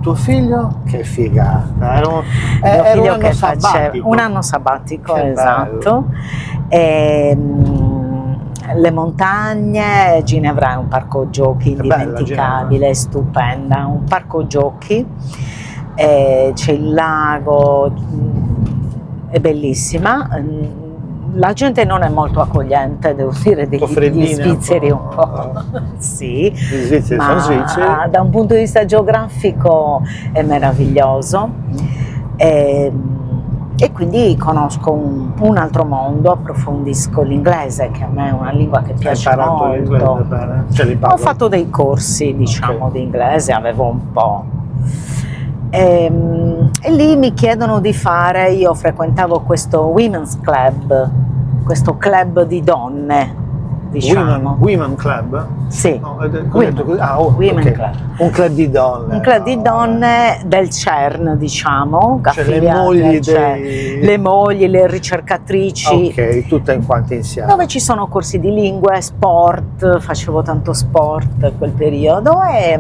tuo figlio, che figata, era Mio un figlio anno che faceva sabbatico. un anno sabbatico, Che esatto. Le montagne, Ginevra è un parco giochi Che bella, indimenticabile, stupenda, un parco giochi, c'è il lago, è bellissima. La gente non è molto accogliente, devo dire, Un po' degli freddina, svizzeri un un po'. po', sì, Gli svizzeri sono ma svizzeri. da un punto di vista geografico è meraviglioso. E quindi conosco un altro mondo, approfondisco l'inglese, che a me è una lingua che Hai piace imparato l'inglese molto. bene? Cioè, li Ho parlo? fatto dei corsi, diciamo, Ok. di inglese, avevo un po'. E lì mi chiedono di fare, io frequentavo questo women's club, questo club di donne, diciamo. Women club? Sì, No, Women. Women ok. club. Un club di donne. Un club di donne del CERN, diciamo, Cioè le affiliate mogli al CERN. dei... Le mogli, le ricercatrici, Ok, tutte in quanto insieme. dove ci sono corsi di lingue, sport, facevo tanto sport quel periodo e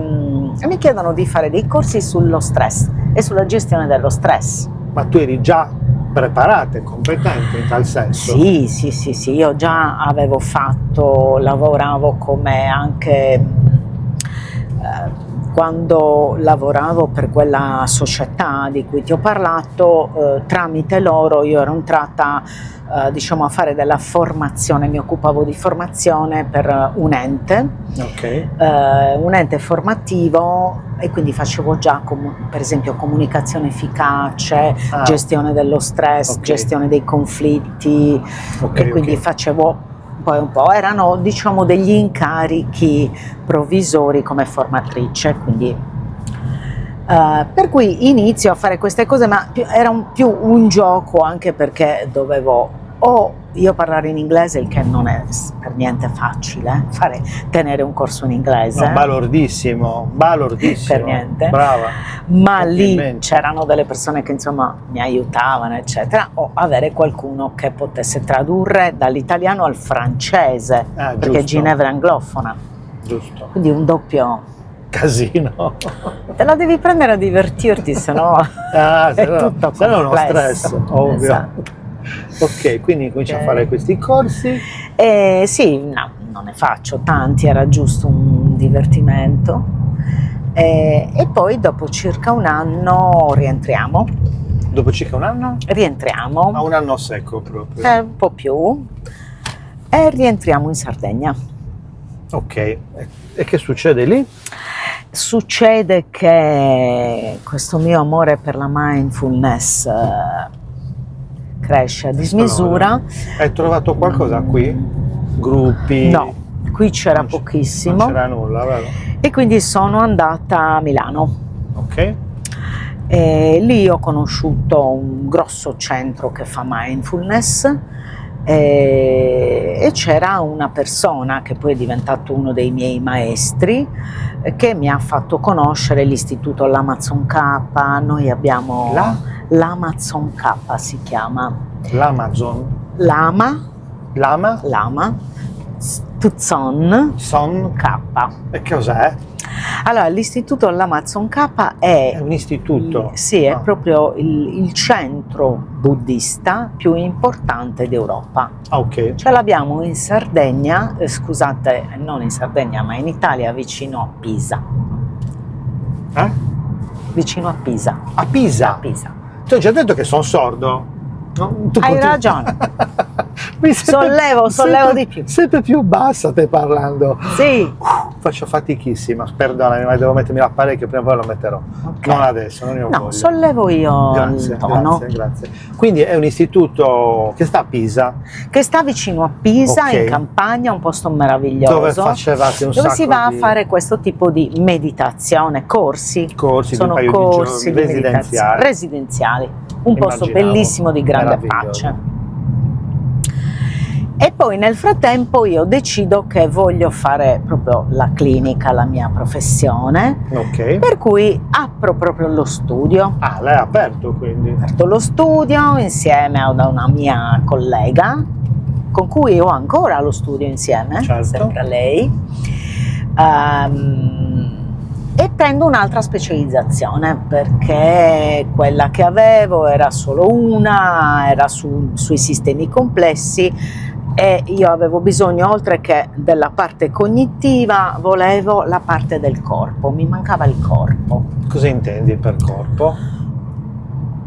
mi chiedono di fare dei corsi sullo stress e sulla gestione dello stress. Ma tu eri già preparata e competente in tal senso? Sì, io già avevo fatto, lavoravo come anche quando lavoravo per quella società di cui ti ho parlato, tramite loro io ero entrata diciamo a fare della formazione, mi occupavo di formazione per un ente formativo e quindi facevo già per esempio comunicazione efficace, gestione dello stress, gestione dei conflitti e quindi facevo poi un po', erano diciamo degli incarichi provvisori come formatrice, quindi per cui inizio a fare queste cose, ma era più un gioco, anche perché dovevo io parlare in inglese, il che non è per niente facile, tenere un corso in inglese. No, balordissimo. Per niente. Brava. Ma lì c'erano delle persone che insomma mi aiutavano, eccetera, o avere qualcuno che potesse tradurre dall'italiano al francese, perché giusto. Ginevra è anglofona. Giusto. Quindi un doppio casino. Te la devi prendere a divertirti, sennò è tutto se no è uno complesso. stress, ovvio. Esatto. Ok, quindi cominci a fare questi corsi. Sì, no, non ne faccio tanti, era giusto un divertimento. E poi dopo circa un anno rientriamo. Dopo circa un anno? Rientriamo. A un anno secco proprio. Un po' più. E rientriamo in Sardegna. Ok, e che succede lì? Succede che questo mio amore per la mindfulness cresce a dismisura. Hai trovato qualcosa qui? Gruppi? No, qui c'era pochissimo. Non c'era nulla, vero? E quindi sono andata a Milano. Ok. E lì ho conosciuto un grosso centro che fa mindfulness e c'era una persona che poi è diventato uno dei miei maestri che mi ha fatto conoscere l'istituto L'Amazon K. Noi abbiamo l'Amazon K si chiama. L'Amazon. Lama. Tuzon Son. K. E che cos'è? Allora, l'Istituto Lamazon K è È un istituto? sì, è Ah. proprio il centro buddista più importante d'Europa. Ah, ok. Ce l'abbiamo in Sardegna, scusate, non in Sardegna, ma in Italia, vicino a Pisa. Eh? Vicino a Pisa. A Pisa? A Pisa. Ti ho già detto che sono sordo. No, tu Hai continui- ragione. Mi sembra- Sollevo di più. Sempre più bassa stai parlando. Sì. Faccio fatichissima, perdonami, ma devo mettermi l'apparecchio, prima o poi lo metterò. Ok. Non adesso, non ne ho No, voglia. sollevo io Grazie, il tono. grazie. Quindi è un istituto che sta a Pisa, Che sta vicino a Pisa, Ok. in campagna, un posto meraviglioso. dove facevate un dove sacco si va di a fare questo tipo di meditazione, corsi. corsi di Sono un paio corsi di di giorni meditazione residenziali. Un posto Immaginavo. bellissimo di grande Meraviglioso. pace. E poi nel frattempo io decido che voglio fare proprio la clinica, la mia professione, Ok. per cui apro proprio lo studio. Ah, l'hai aperto quindi. Ho aperto lo studio insieme a una mia collega, con cui ho ancora lo studio insieme, Certo. sempre lei, e prendo un'altra specializzazione perché quella che avevo era solo una, era sui sistemi complessi e io avevo bisogno, oltre che della parte cognitiva, volevo la parte del corpo, mi mancava il corpo. Cosa intendi per corpo?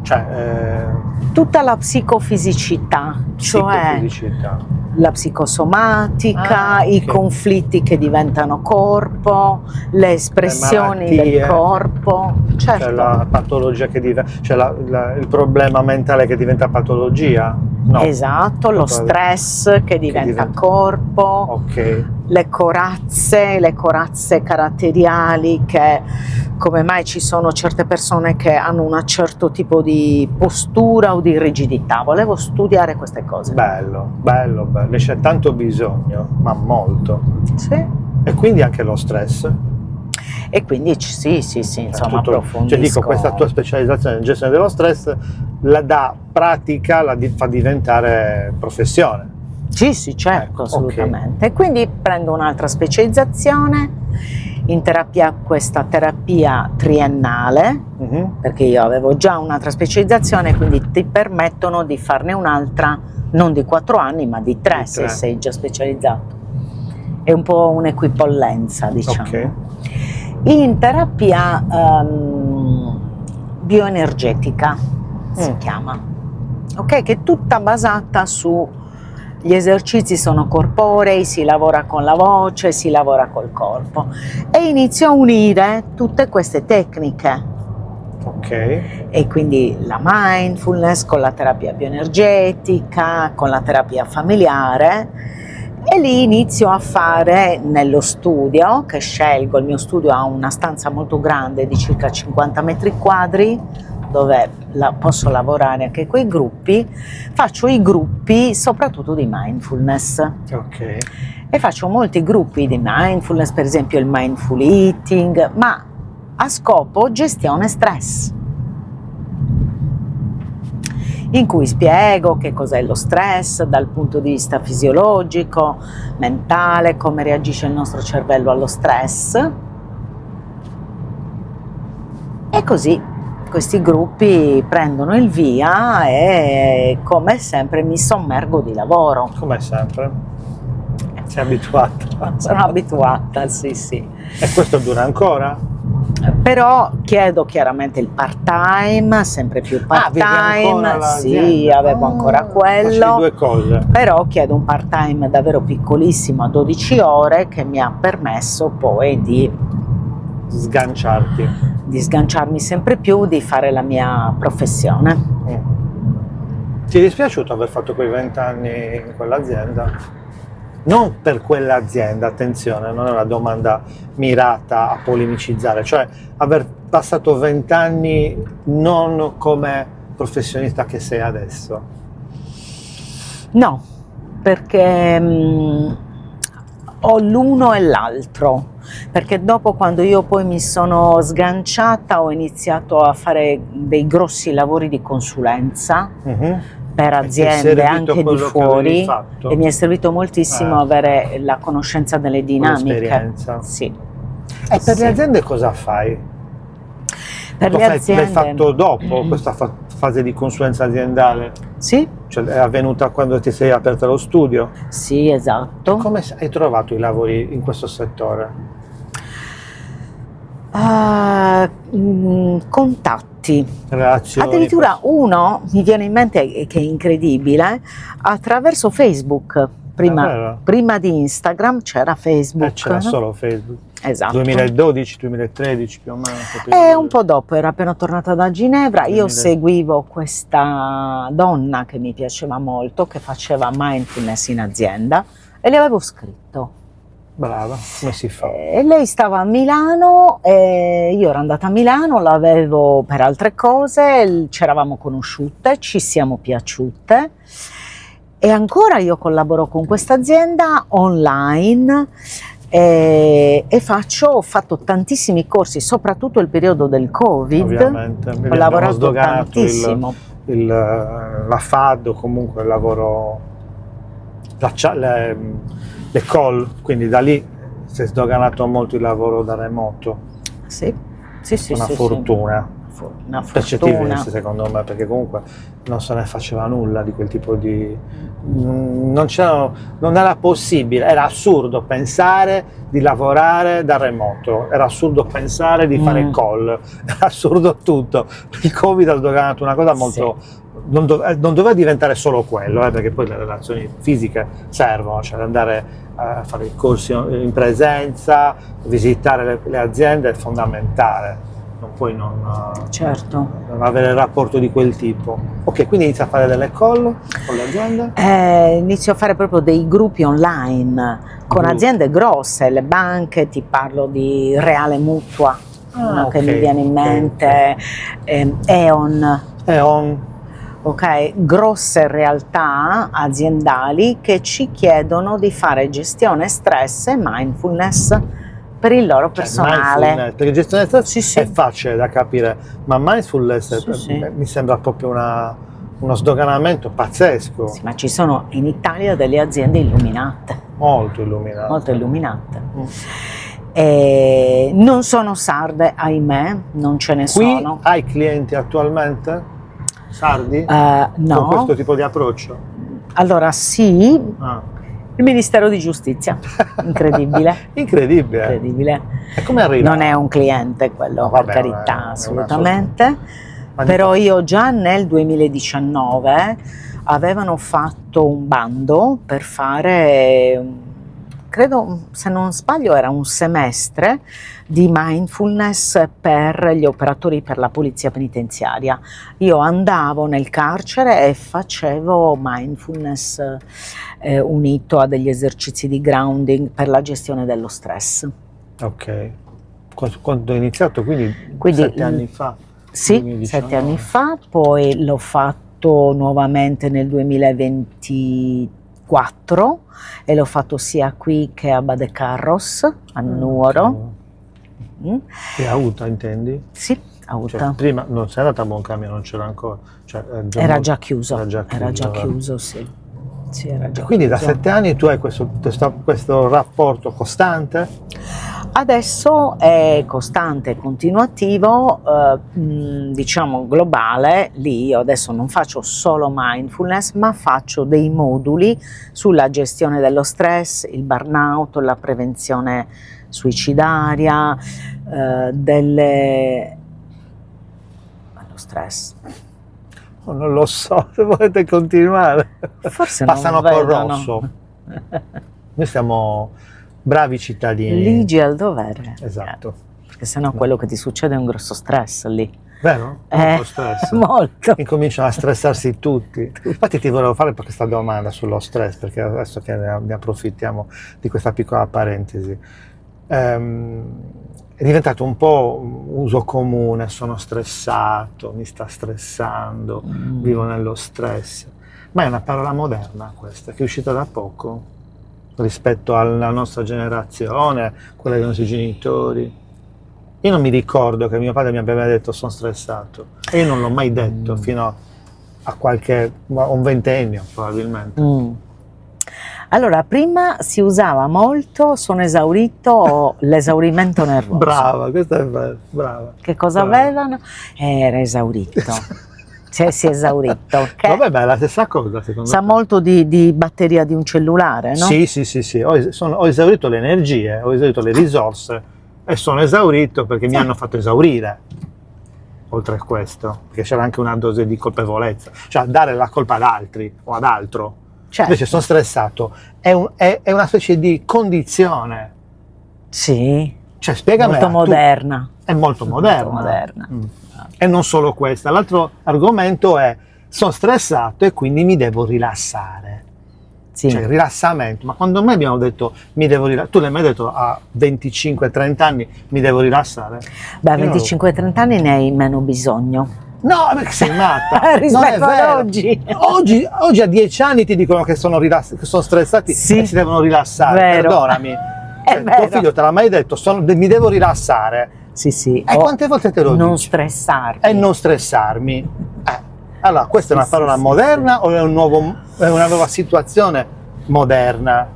Cioè, Tutta la psicofisicità, cioè psicofisicità. la psicosomatica, Ah, i ok. conflitti che diventano corpo, le espressioni malattie. del corpo, certo. Cioè la patologia che diventa, cioè il problema mentale che diventa patologia? No. Esatto, lo stress che diventa corpo, Ok. le corazze caratteriali, che come mai ci sono certe persone che hanno un certo tipo di postura o di rigidità. Volevo studiare queste cose. Bello, bello, bello. Ne c'è tanto bisogno, ma molto. Sì. E quindi anche lo stress. E quindi sì, insomma, approfondisco. Cioè dico, questa tua specializzazione in gestione dello stress la da pratica, fa diventare professione. Sì, certo, Ecco, assolutamente. E quindi prendo un'altra specializzazione in terapia, questa terapia triennale, Mhm. perché io avevo già un'altra specializzazione, quindi ti permettono di farne un'altra non di 4 anni, ma di 3 se sei già specializzato. È un po' un'equipollenza, diciamo. Ok. In terapia bioenergetica si chiama, ok? Che è tutta basata su gli esercizi, sono corporei, si lavora con la voce, si lavora col corpo e inizio a unire tutte queste tecniche. Ok. E quindi la mindfulness con la terapia bioenergetica, con la terapia familiare, e lì inizio a fare nello studio che scelgo. Il mio studio ha una stanza molto grande di circa 50 metri quadri dove posso lavorare anche con i gruppi. Faccio i gruppi soprattutto di mindfulness Ok. e faccio molti gruppi di mindfulness, per esempio il mindful eating, ma a scopo gestione stress, in cui spiego che cos'è lo stress dal punto di vista fisiologico, mentale, come reagisce il nostro cervello allo stress. E così questi gruppi prendono il via e come sempre mi sommergo di lavoro. Come sempre. Sei abituata. Sono abituata, sì. E questo dura ancora? Però chiedo chiaramente il part-time, sempre più Avevi ancora part-time, sì, l'azienda? avevo ancora quello, Facevi due cose. però chiedo un part-time davvero piccolissimo a 12 ore che mi ha permesso poi di sganciarmi sempre più, di fare la mia professione. Ti è dispiaciuto aver fatto quei 20 anni in quell'azienda? Non per quell'azienda, attenzione, non è una domanda mirata a polemicizzare, cioè aver passato 20 anni non come professionista che sei adesso. No, perché ho l'uno e l'altro, perché dopo, quando io poi mi sono sganciata, ho iniziato a fare dei grossi lavori di consulenza, per ti è aziende servito anche di quello che avevi fuori fatto? e mi è servito moltissimo avere la conoscenza delle dinamiche. L'esperienza. Sì. E per Sì. le aziende cosa fai? Per le aziende L'hai fatto dopo questa fase di consulenza aziendale? Sì, Cioè è avvenuta quando ti sei aperta lo studio? sì, esatto. Come hai trovato i lavori in questo settore? Contatti. Relazioni? Addirittura uno mi viene in mente che è incredibile, attraverso Facebook. Davvero? Prima di Instagram c'era Facebook. C'era solo Facebook. Esatto. 2012, 2013 più o meno. E un po' dopo, ero appena tornata da Ginevra, io 2000. seguivo questa donna che mi piaceva molto, che faceva mindfulness in azienda e le avevo scritto. Brava, come si fa? E lei stava a Milano e io ero andata a Milano, l'avevo per altre cose, ci eravamo conosciute, ci siamo piaciute e ancora io collaboro con questa azienda online e ho fatto tantissimi corsi, soprattutto il periodo del Covid. Ovviamente. Ho lavorato tantissimo. La FAD o comunque il lavoro, le call, quindi da lì si è sdoganato molto il lavoro da remoto. Sì, sì, Una sì, fortuna. Sì. Una Per certi fortuna. versi, secondo me, perché comunque non se ne faceva nulla di quel tipo di... non era possibile, era assurdo pensare di lavorare da remoto, era assurdo pensare di fare call, era assurdo tutto. Il Covid ha sdoganato una cosa molto... Sì. Non doveva diventare solo quello, perché poi le relazioni fisiche servono, cioè andare a fare i corsi in presenza, visitare le aziende è fondamentale. Non puoi Certo. non avere rapporto di quel tipo. Ok, quindi inizia a fare delle call con le aziende? Inizio a fare proprio dei gruppi online con aziende grosse, le banche, ti parlo di Reale Mutua, uno che mi viene in mente, E.ON. Ok, grosse realtà aziendali che ci chiedono di fare gestione stress e mindfulness per il loro personale. Perché gestione stress Sì. è facile da capire, ma mindfulness Sì. mi sembra proprio uno sdoganamento pazzesco. Sì, ma ci sono in Italia delle aziende illuminate. Molto illuminato. Molto illuminate. Non sono sarde, ahimè, non ce ne Qui sono. hai clienti attualmente? Sardi? No. Con questo tipo di approccio? Allora sì, il Ministero di Giustizia, incredibile. Incredibile. Incredibile. E come arriva? Non è un cliente quello, No, vabbè, per carità, è una assolutamente. Ma Però io già nel 2019 avevano fatto un bando per fare, credo, se non sbaglio, era un semestre di mindfulness per gli operatori per la polizia penitenziaria. Io andavo nel carcere e facevo mindfulness unito a degli esercizi di grounding per la gestione dello stress. Ok. Quando ho iniziato? Quindi 7 anni fa? Sì, 2019. 7 anni fa, poi l'ho fatto nuovamente nel 2024 e l'ho fatto sia qui che a Badecarros, a Nuoro. E a Uta, intendi? Sì, a Uta. Cioè, prima non sei andata a Buoncamio, non c'era ancora. Cioè, Era già chiuso. Era già chiuso, sì. Sì, era già Quindi chiuso. da 7 anni tu hai questo rapporto costante? Adesso è costante, continuativo, diciamo globale. Lì io adesso non faccio solo mindfulness, ma faccio dei moduli sulla gestione dello stress, il burnout, la prevenzione suicidaria, dello stress. Oh, non lo so, se volete continuare. Forse Passano non col vedono. rosso. Noi siamo bravi cittadini. Ligi al dovere. Esatto. Perché sennò quello che ti succede è un grosso stress lì. Vero? Molto stress. Molto. Incominciano a stressarsi tutti. Infatti ti volevo fare questa domanda sullo stress, perché adesso che ne approfittiamo di questa piccola parentesi. È diventato un po' un uso comune, sono stressato, mi sta stressando, vivo nello stress. Ma è una parola moderna questa, che è uscita da poco rispetto alla nostra generazione, quella dei nostri genitori. Io non mi ricordo che mio padre mi abbia mai detto sono stressato, e io non l'ho mai detto fino a un ventennio probabilmente. Allora, prima si usava molto sono esaurito o l'esaurimento nervoso. Brava, questa è bella, brava. Che cosa Brava. avevano? Era esaurito. Cioè si è esaurito. Ok? Vabbè, ma è la stessa cosa secondo Sa me. molto di batteria di un cellulare, no? Sì. Ho esaurito le energie, ho esaurito le risorse e sono esaurito perché mi hanno fatto esaurire. Oltre a questo, perché c'era anche una dose di colpevolezza, cioè dare la colpa ad altri o ad altro. Certo. Invece sono stressato, è una specie di condizione. Sì, Cioè, spiegami. molto moderna. È molto moderna. Molto moderna. E non solo questa. L'altro argomento è: sono stressato e quindi mi devo rilassare. Sì. Cioè, il rilassamento. Ma quando noi abbiamo detto mi devo rilassare, tu l'hai mai detto a 25-30 anni mi devo rilassare? Beh, a Io non lo- 25-30 anni ne hai meno bisogno. No, perché sei matta. Rispetto Non è vero. ad oggi. Oggi a 10 anni ti dicono che sono stressati Sì. e si devono rilassare. Vero. Perdonami. È Tuo vero. figlio te l'ha mai detto, mi devo rilassare. Sì. E quante volte te lo non dici? stressarti. E non stressarmi. Allora, questa è una Sì, parola sì, moderna o è una nuova situazione moderna?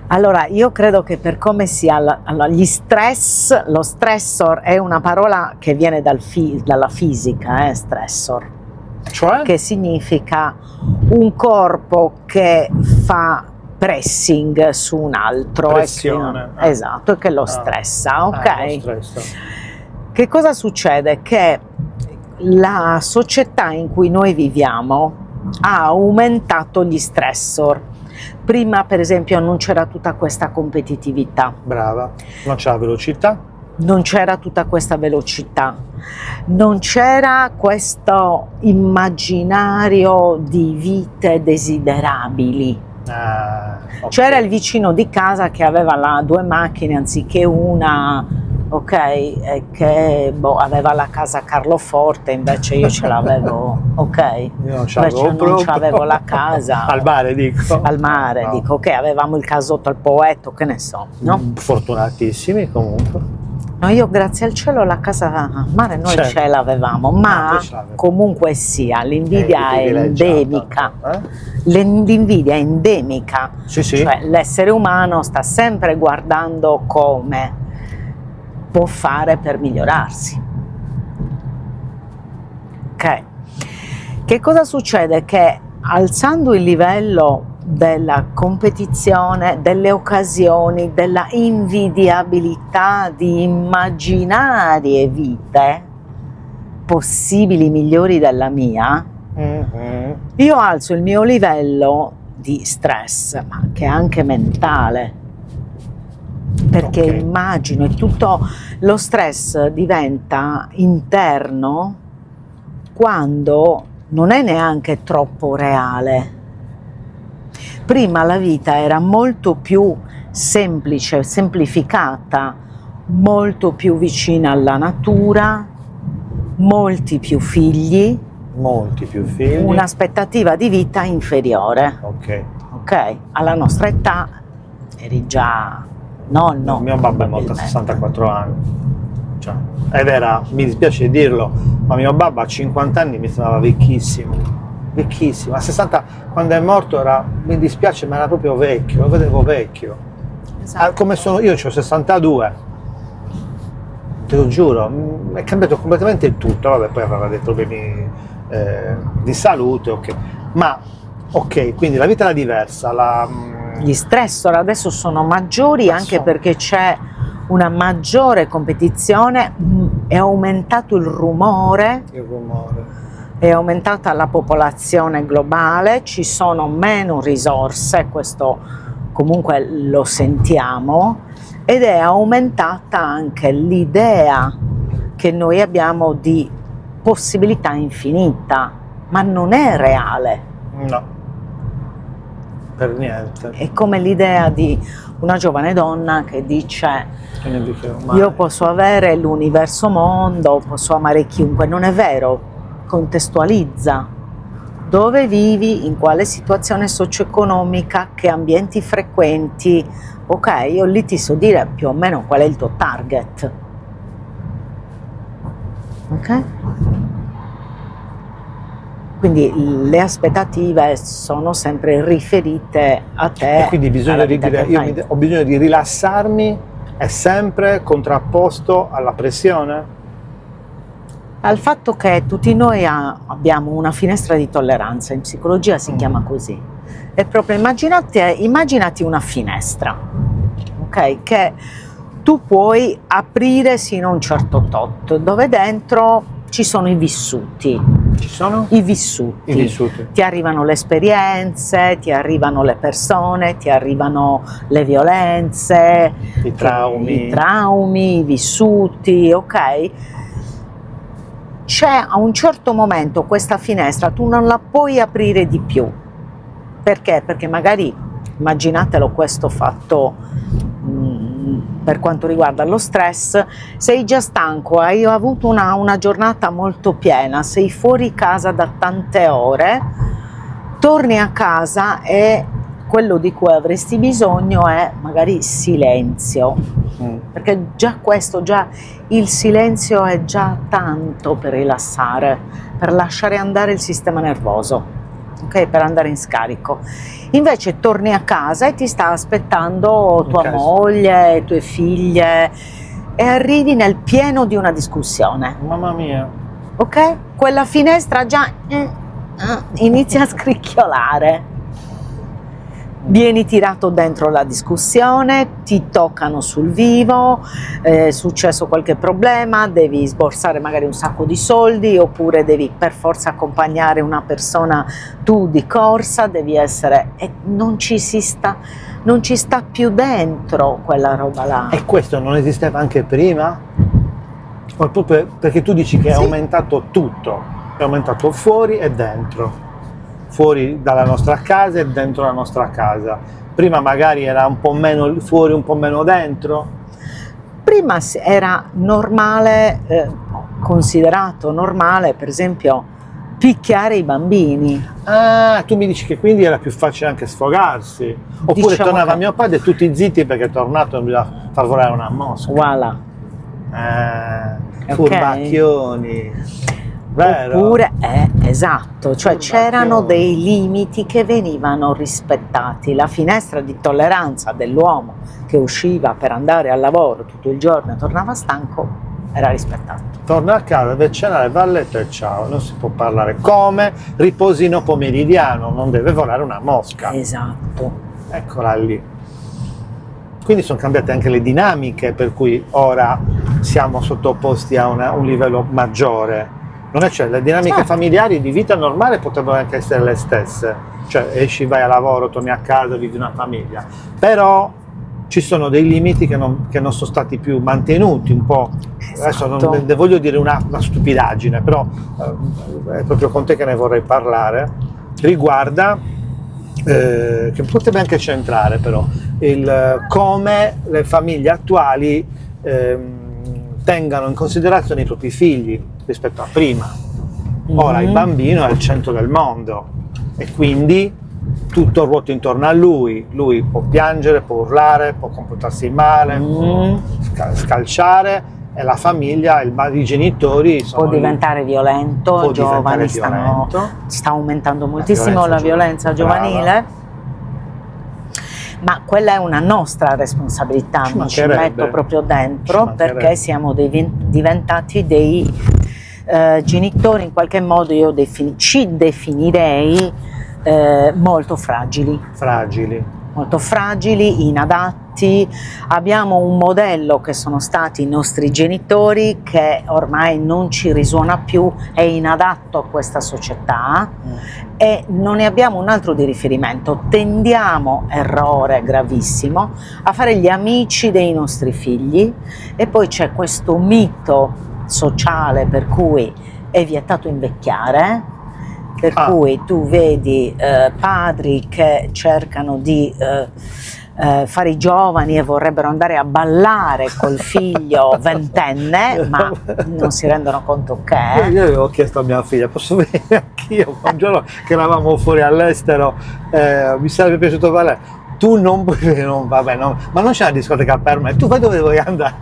Allora, io credo che per come gli stress, lo stressor è una parola che viene dalla fisica, stressor, Cioè? che significa un corpo che fa pressing su un altro. Pressione. Esatto, e che lo stressa, ok? Lo stress. Che cosa succede? Che la società in cui noi viviamo ha aumentato gli stressor. Prima, per esempio, non c'era tutta questa competitività, Brava. Non c'è la velocità. non c'era tutta questa velocità, non c'era questo immaginario di vite desiderabili. Ok. C'era il vicino di casa che aveva 2 macchine anziché una, ok, e che aveva la casa Carloforte, invece io ce l'avevo, ok, Io non invece non proprio. c'avevo la casa. Al mare, dico. Al mare, No. dico, ok, avevamo il casotto al Poetto, che ne so, no? Fortunatissimi comunque. No, io grazie al cielo la casa al mare noi Certo. ce l'avevamo, ma tu ce l'avevi. comunque sia, l'invidia è Privilegiata. endemica. Eh? L'invidia è endemica, Sì. cioè l'essere umano sta sempre guardando come può fare per migliorarsi. Ok? Che cosa succede? Che alzando il livello della competizione, delle occasioni, della invidiabilità di immaginarie vite possibili migliori della mia, io alzo il mio livello di stress, ma che è anche mentale, perché Ok. immagino, e tutto lo stress diventa interno quando non è neanche troppo reale. Prima la vita era molto più semplice, semplificata, molto più vicina alla natura, molti più figli, Molti più figli. un'aspettativa di vita inferiore. Ok. Ok, alla nostra età eri già nonno. Mio babbo è morto a probabilmente. 64 anni. Cioè, ed era, mi dispiace dirlo, ma mio babbo a 50 anni mi sembrava vecchissimo. Vecchissimo. A 60, quando è morto mi dispiace, ma era proprio vecchio, lo vedevo vecchio. Esatto. Come sono io, ho 62. Te lo giuro, è cambiato completamente il tutto. Vabbè, poi aveva dei problemi di salute, ok. Ma ok, quindi la vita era diversa. Gli stressor adesso sono maggiori anche perché c'è una maggiore competizione, è aumentato il rumore, è aumentata la popolazione globale, ci sono meno risorse, questo comunque lo sentiamo, ed è aumentata anche l'idea che noi abbiamo di possibilità infinita, ma non è reale. No, per niente. È come l'idea di una giovane donna che dice: Che ne dicevo mai. io posso avere l'universo mondo, posso amare chiunque. Non è vero, contestualizza. Dove vivi, in quale situazione socio-economica, che ambienti frequenti. Ok, io lì ti so dire più o meno qual è il tuo target. Ok? quindi le aspettative sono sempre riferite a te. E quindi bisogna di dire, ho bisogno di rilassarmi, è sempre contrapposto alla pressione? Al fatto che tutti noi abbiamo una finestra di tolleranza, in psicologia si chiama così. È proprio, immaginati una finestra, ok? Che tu puoi aprire sino a un certo tot, dove dentro ci sono i vissuti. Ci sono? I vissuti. I vissuti. Ti arrivano le esperienze, ti arrivano le persone, ti arrivano le violenze, I traumi, i vissuti, ok? C'è a un certo momento questa finestra, tu non la puoi aprire di più. Perché? Perché magari, immaginatelo questo fatto per quanto riguarda lo stress, sei già stanco, hai avuto una giornata molto piena, sei fuori casa da tante ore, torni a casa e quello di cui avresti bisogno è magari silenzio, perché già il silenzio è già tanto per rilassare, per lasciare andare il sistema nervoso, ok? Per andare in scarico. Invece torni a casa e ti sta aspettando tua moglie, le tue figlie e arrivi nel pieno di una discussione. Mamma mia. Ok? Quella finestra già inizia a scricchiolare. Vieni tirato dentro la discussione, ti toccano sul vivo, è successo qualche problema, devi sborsare magari un sacco di soldi oppure devi per forza accompagnare una persona tu di corsa, devi essere, e non ci sta più dentro quella roba là. E questo non esisteva anche prima? O proprio perché tu dici che è aumentato tutto, è aumentato fuori e dentro. Fuori dalla nostra casa e dentro la nostra casa. Prima magari era un po' meno fuori, un po' meno dentro? Prima era normale, considerato normale, per esempio, picchiare i bambini. Ah, tu mi dici che quindi era più facile anche sfogarsi. Oppure Diciamo tornava che... mio padre tutti zitti perché è tornato e bisogna far volare una mosca. Voilà. Furbacchioni. Vero. Oppure, esatto, cioè c'erano dei limiti che venivano rispettati, la finestra di tolleranza dell'uomo che usciva per andare al lavoro tutto il giorno e tornava stanco era rispettato. Torna a casa, deve cenare, va a letto e ciao, non si può parlare. Come riposino pomeridiano, non deve volare una mosca. Esatto. Eccola lì. Quindi sono cambiate anche le dinamiche per cui ora siamo sottoposti a un livello maggiore. Non è, cioè, le dinamiche familiari di vita normale potrebbero anche essere le stesse, cioè esci, vai a lavoro, torni a casa, vivi una famiglia, però ci sono dei limiti che non sono stati più mantenuti un po'. Adesso non voglio dire una stupidaggine, però è proprio con te che ne vorrei parlare, riguarda, che potrebbe anche centrare però, come le famiglie attuali tengano in considerazione i propri figli rispetto a prima. Ora il bambino è il centro del mondo e quindi tutto ruota intorno a lui può piangere, può urlare, può comportarsi male, può scalciare e la famiglia, i genitori sono può diventare violento, giovani sta aumentando moltissimo la violenza giovanile. Brava. Ma quella è una nostra responsabilità, mi ci metto proprio dentro perché siamo diventati dei genitori, in qualche modo io ci definirei molto fragili, inadatti. Abbiamo un modello che sono stati i nostri genitori che ormai non ci risuona più, è inadatto a questa società e non ne abbiamo un altro di riferimento. Tendiamo, errore gravissimo, a fare gli amici dei nostri figli e poi c'è questo mito sociale per cui è vietato invecchiare, per cui tu vedi padri che cercano di fare i giovani e vorrebbero andare a ballare col figlio ventenne, ma non si rendono conto che... Io avevo chiesto a mia figlia, posso venire anch'io? Un giorno che eravamo fuori all'estero, mi sarebbe piaciuto ballare. tu non puoi, ma non c'è una discoteca per me, tu vai dove vuoi andare?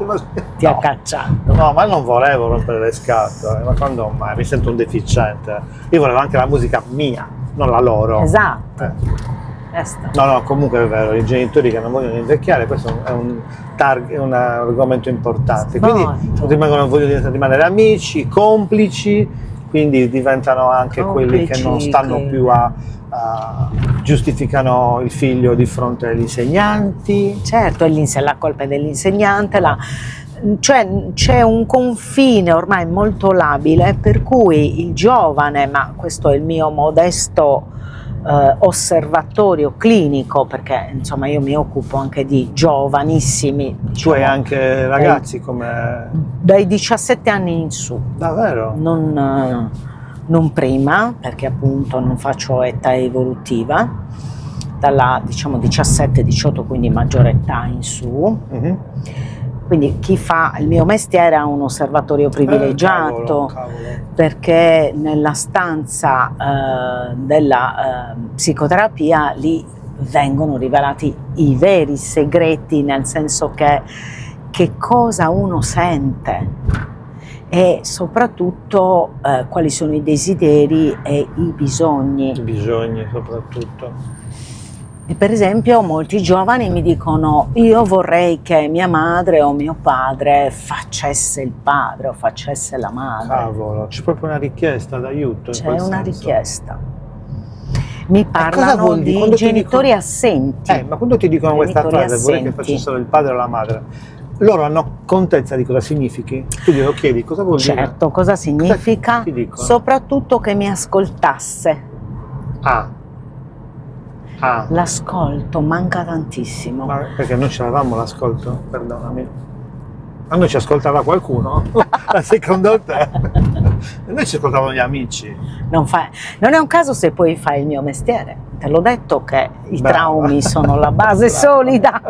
Ti ha No. cacciato. No, ma non volevo rompere le scatole, ma quando mai? Mi sento un deficiente. Io volevo anche la musica mia, non la loro. Esatto. Eh. Questo. No, comunque è vero, i genitori che non vogliono invecchiare, questo è un argomento importante. Quindi Molto. vogliono rimanere amici, complici, quindi diventano anche quelli che non stanno Complici, più giustificano il figlio di fronte agli insegnanti. Certo, la colpa è dell'insegnante, cioè c'è un confine ormai molto labile per cui il giovane, ma questo è il mio modesto osservatorio clinico, perché insomma io mi occupo anche di giovanissimi, Tu diciamo, hai anche ragazzi come... dai 17 anni in su, Davvero? non prima, perché appunto non faccio età evolutiva, dalla diciamo 17-18, quindi maggiore età in su. Mhm. Quindi chi fa il mio mestiere ha un osservatorio privilegiato, Cavolo. perché nella stanza della psicoterapia lì vengono rivelati i veri segreti, nel senso che cosa uno sente e soprattutto quali sono i desideri e i bisogni. I bisogni soprattutto. E per esempio molti giovani mi dicono: io vorrei che mia madre o mio padre facesse il padre o facesse la madre. Cavolo, c'è proprio una richiesta d'aiuto. C'è una richiesta. Mi cosa parlano vuol dire? di Quando ti genitori dicono- assenti. Ma quando ti dicono questa Genitori frase, vorrei che assenti. facessero il padre o la madre, loro hanno contezza di cosa significhi? Tu glielo chiedi, cosa vuol dire? Certo, cosa significa? ti dicono? Soprattutto che mi ascoltasse. Ah. L'ascolto manca tantissimo. Ma perché noi ce l'avamo l'ascolto? Perdonami. A noi ci ascoltava qualcuno? Secondo te? Noi ci ascoltavano gli amici. Non è un caso se poi fai il mio mestiere. Te l'ho detto che i Brava. traumi sono la base Brava. solida.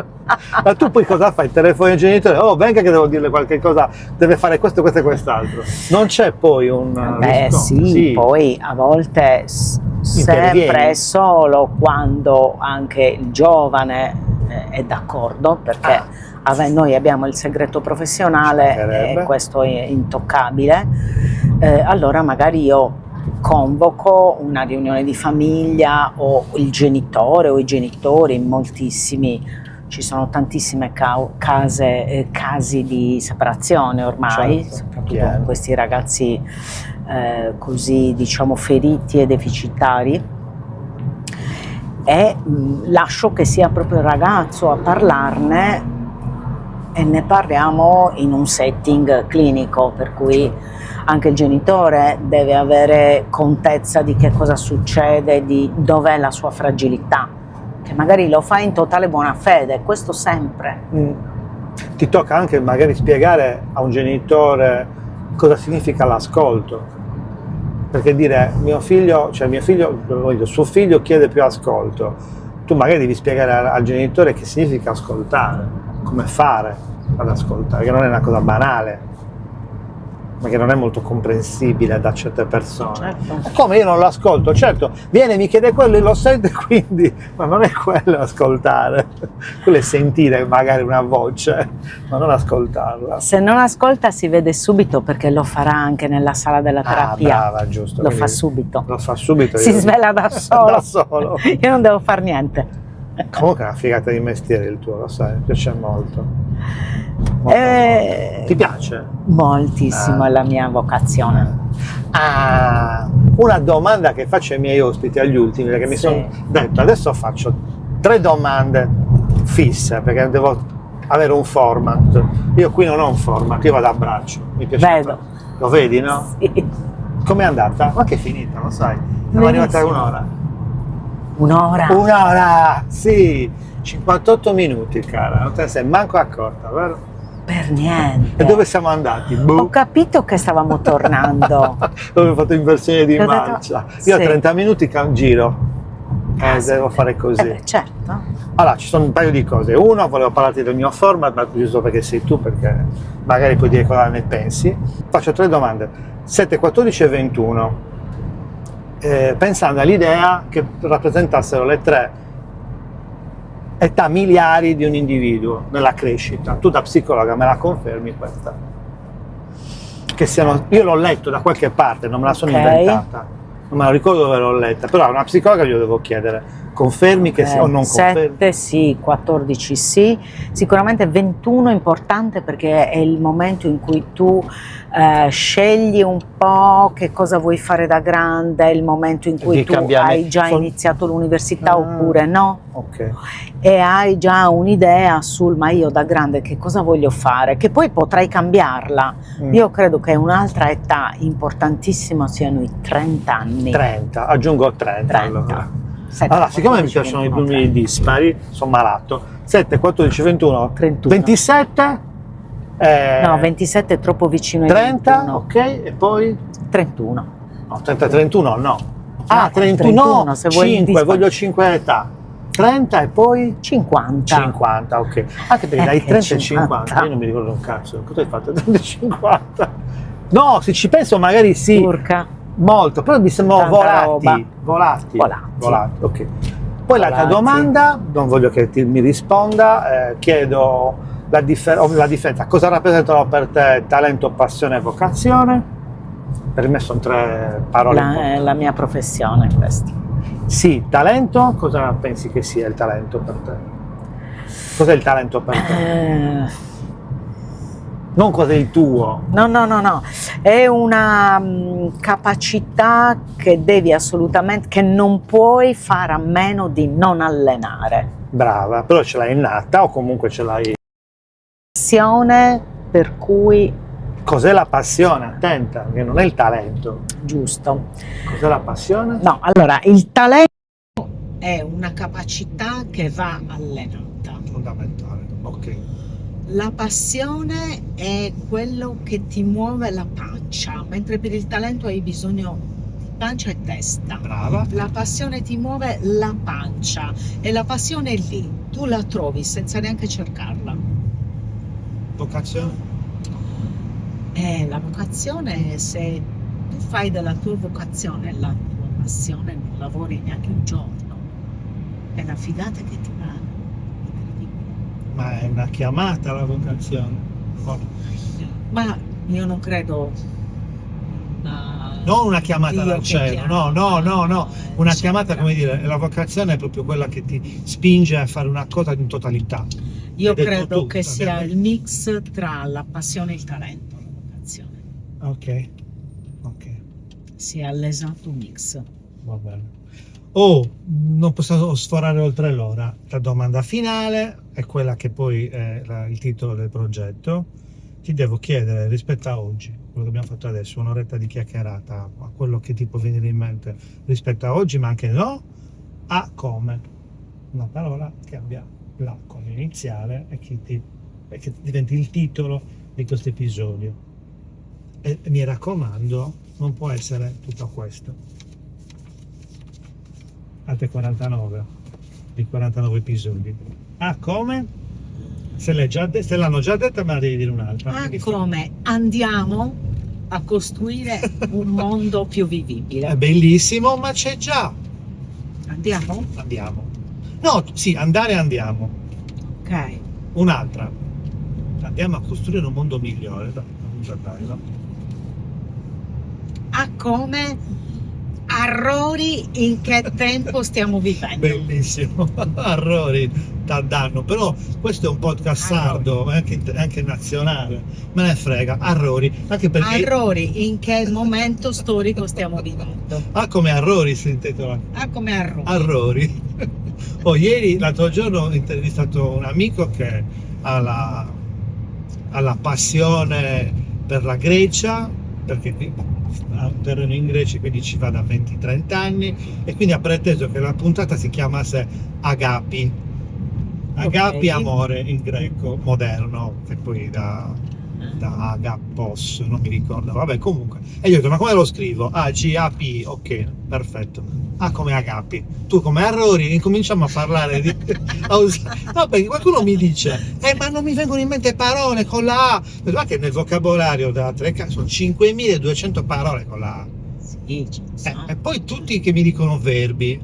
Ma tu poi cosa fai? Telefoni al genitore? Oh, venga che devo dirle qualche cosa, deve fare questo, questo e quest'altro. Non c'è poi un... Beh sì, poi a volte sempre Intervieni. solo quando anche il giovane è d'accordo, perché noi abbiamo il segreto professionale Mancherebbe. e questo è intoccabile, allora magari io convoco una riunione di famiglia o il genitore o i genitori, ci sono tantissime casi di separazione ormai, Certo, soprattutto chiaro. con questi ragazzi così diciamo feriti e deficitari, e lascio che sia proprio il ragazzo a parlarne e ne parliamo in un setting clinico, per cui anche il genitore deve avere contezza di che cosa succede, di dov'è la sua fragilità, che magari lo fa in totale buona fede, questo sempre. Ti tocca anche magari spiegare a un genitore cosa significa l'ascolto. Perché dire suo figlio chiede più ascolto, tu magari devi spiegare al genitore che significa ascoltare, come fare ad ascoltare, che non è una cosa banale, ma che non è molto comprensibile da certe persone. Certo. Come io non lo ascolto? Certo, viene, mi chiede quello e lo sente, quindi, ma non è quello ascoltare, quello è sentire magari una voce, ma non ascoltarla. Se non ascolta si vede subito, perché lo farà anche nella sala della terapia. Brava, giusto. Lo fa quindi subito. Lo fa subito. Si svela da solo. Da solo. Io non devo fare niente. Comunque è una figata di mestiere il tuo, lo sai, mi piace molto. Molto, Eh, molto. Ti piace? Moltissimo, è la mia vocazione. Una domanda che faccio ai miei ospiti, agli ultimi, perché mi Sì. sono detto adesso faccio 3 domande fisse, perché devo avere un format. Io qui non ho un format, io vado a braccio. Mi piace. Vedo. Lo vedi, no? Sì. Com'è andata? Ma che è finita, lo sai? Siamo arrivati a Benissimo. un'ora. Un'ora? Sì, 58 minuti, cara, non te ne sei manco accorta, vero? Per niente. E dove siamo andati? Ho capito che stavamo tornando. Dove ho fatto inversione di Che ho detto- marcia. Io sì. a 30 minuti giro. Devo fare così. Beh, certo. Allora, ci sono un paio di cose. Uno, volevo parlarti del mio format, ma giusto perché sei tu, perché magari puoi dire cosa ne pensi. Faccio 3 domande. 7, 14 e 21. Pensando all'idea che rappresentassero le 3 età miliari di un individuo nella crescita. Tu da psicologa me la confermi questa? Che siano, io l'ho letto da qualche parte, non me la sono inventata, non me la ricordo dove l'ho letta, però a una psicologa glielo devo chiedere. Confermi che sia o non confermi? 7 sì, 14 sì, sicuramente 21 è importante perché è il momento in cui tu scegli un po' che cosa vuoi fare da grande, è il momento in cui tu hai già iniziato l'università oppure no, ok, e hai già un'idea sul ma io da grande che cosa voglio fare, che poi potrai cambiarla. Io credo che un'altra età importantissima siano i 30 anni. 30, aggiungo 30. Allora, siccome mi piacciono i numeri dispari, sono malato. 7, 14, 21, 31. 27? No, 27 è troppo vicino ai 30, 21. ok, e poi? 31. No, 30, 31 no. Ah, 31, se vuoi 5, dispari. Voglio 5 età. 30 e poi? 50. 50, ok. Anche perché dai 30 e 50, 50. io non mi ricordo un cazzo. Cosa hai fatto? 30 e 50? No, se ci penso magari sì. Turca. Molto, però mi sembrano Tanta volati. Volati. Ok. Poi l'altra domanda, non voglio che mi risponda, chiedo la differenza. Cosa rappresentano per te talento, passione e vocazione? Per me sono 3 parole. La mia professione è questa. Sì, talento, cosa pensi che sia il talento per te? Cos'è il talento per te? Non cos'è il tuo. No, è una capacità che devi assolutamente, che non puoi fare a meno di non allenare. Brava, però ce l'hai innata o comunque ce l'hai. Passione per cui. Cos'è la passione? Attenta, che non è il talento. Giusto. Cos'è la passione? No, allora, il talento è una capacità che va allenata. Fondamentale, ok. La passione è quello che ti muove la pancia, mentre per il talento hai bisogno di pancia e testa. Brava. La passione ti muove la pancia e la passione è lì, tu la trovi senza neanche cercarla. Vocazione? La vocazione, se tu fai della tua vocazione la tua passione, non lavori neanche un giorno. È una figata che ti va. Ma è una chiamata la vocazione. Ma io non credo. Non una chiamata dal cielo, no. Una chiamata, come dire. dire, la vocazione è proprio quella che ti spinge a fare una cosa in totalità. Io Hai detto credo tu, che sia ovviamente. il mix tra la passione e il talento, la vocazione. Ok, Sia l'esatto mix. va bene. Non posso sforare oltre l'ora. La domanda finale è quella che poi è il titolo del progetto. Ti devo chiedere rispetto a oggi, quello che abbiamo fatto adesso, un'oretta di chiacchierata, a quello che ti può venire in mente rispetto a oggi, ma anche no, a come. Una parola che abbia la come iniziale e che diventi il titolo di questo episodio. E mi raccomando, non può essere tutto questo. Altre 49 di 49 episodi. Come? Se l'hanno già detta, me la devi dire un'altra. Come andiamo a costruire un mondo più vivibile. È bellissimo, ma c'è già. Andiamo? Andiamo. No, sì, andare andiamo. Ok. Un'altra. Andiamo a costruire un mondo migliore. Dai. Come errori in che tempo stiamo vivendo. Bellissimo. Errori danno, però questo è un podcast sardo, anche nazionale, me ne frega. Errori, anche perché errori in che momento storico stiamo vivendo. Come errori si intitola. Come errori. Errori. L'altro giorno ho intervistato un amico che ha la passione per la Grecia, perché ha un terreno in Grecia, quindi ci va da 20-30 anni, e quindi ha preteso che la puntata si chiamasse Agapi. Agapi, amore in greco moderno, che poi da agapos, non mi ricordo, vabbè, comunque. E io ho detto, ma come lo scrivo? G-A-P, ok, perfetto. Come agapi. Tu come errori incominciamo a parlare di... No, perché qualcuno mi dice, ma non mi vengono in mente parole con la A. Ma che nel vocabolario della Treca sono 5.200 parole con la A. Sì, E poi tutti che mi dicono verbi.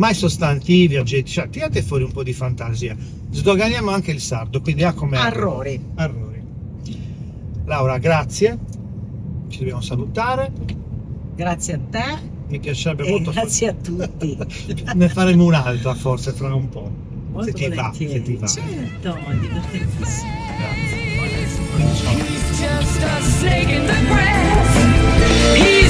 mai sostantivi, aggettivi, cioè tirate fuori un po' di fantasia. Sdoganiamo anche il sardo, quindi come Errori. Laura, grazie, ci dobbiamo salutare. Grazie a te Mi piacerebbe e molto grazie a tutti. ne faremo un'altra forse fra un po'. Molto se ti va, volentieri. se ti va. Certo, è divertentissimo. Grazie. Buona He's just a snake in the grass. He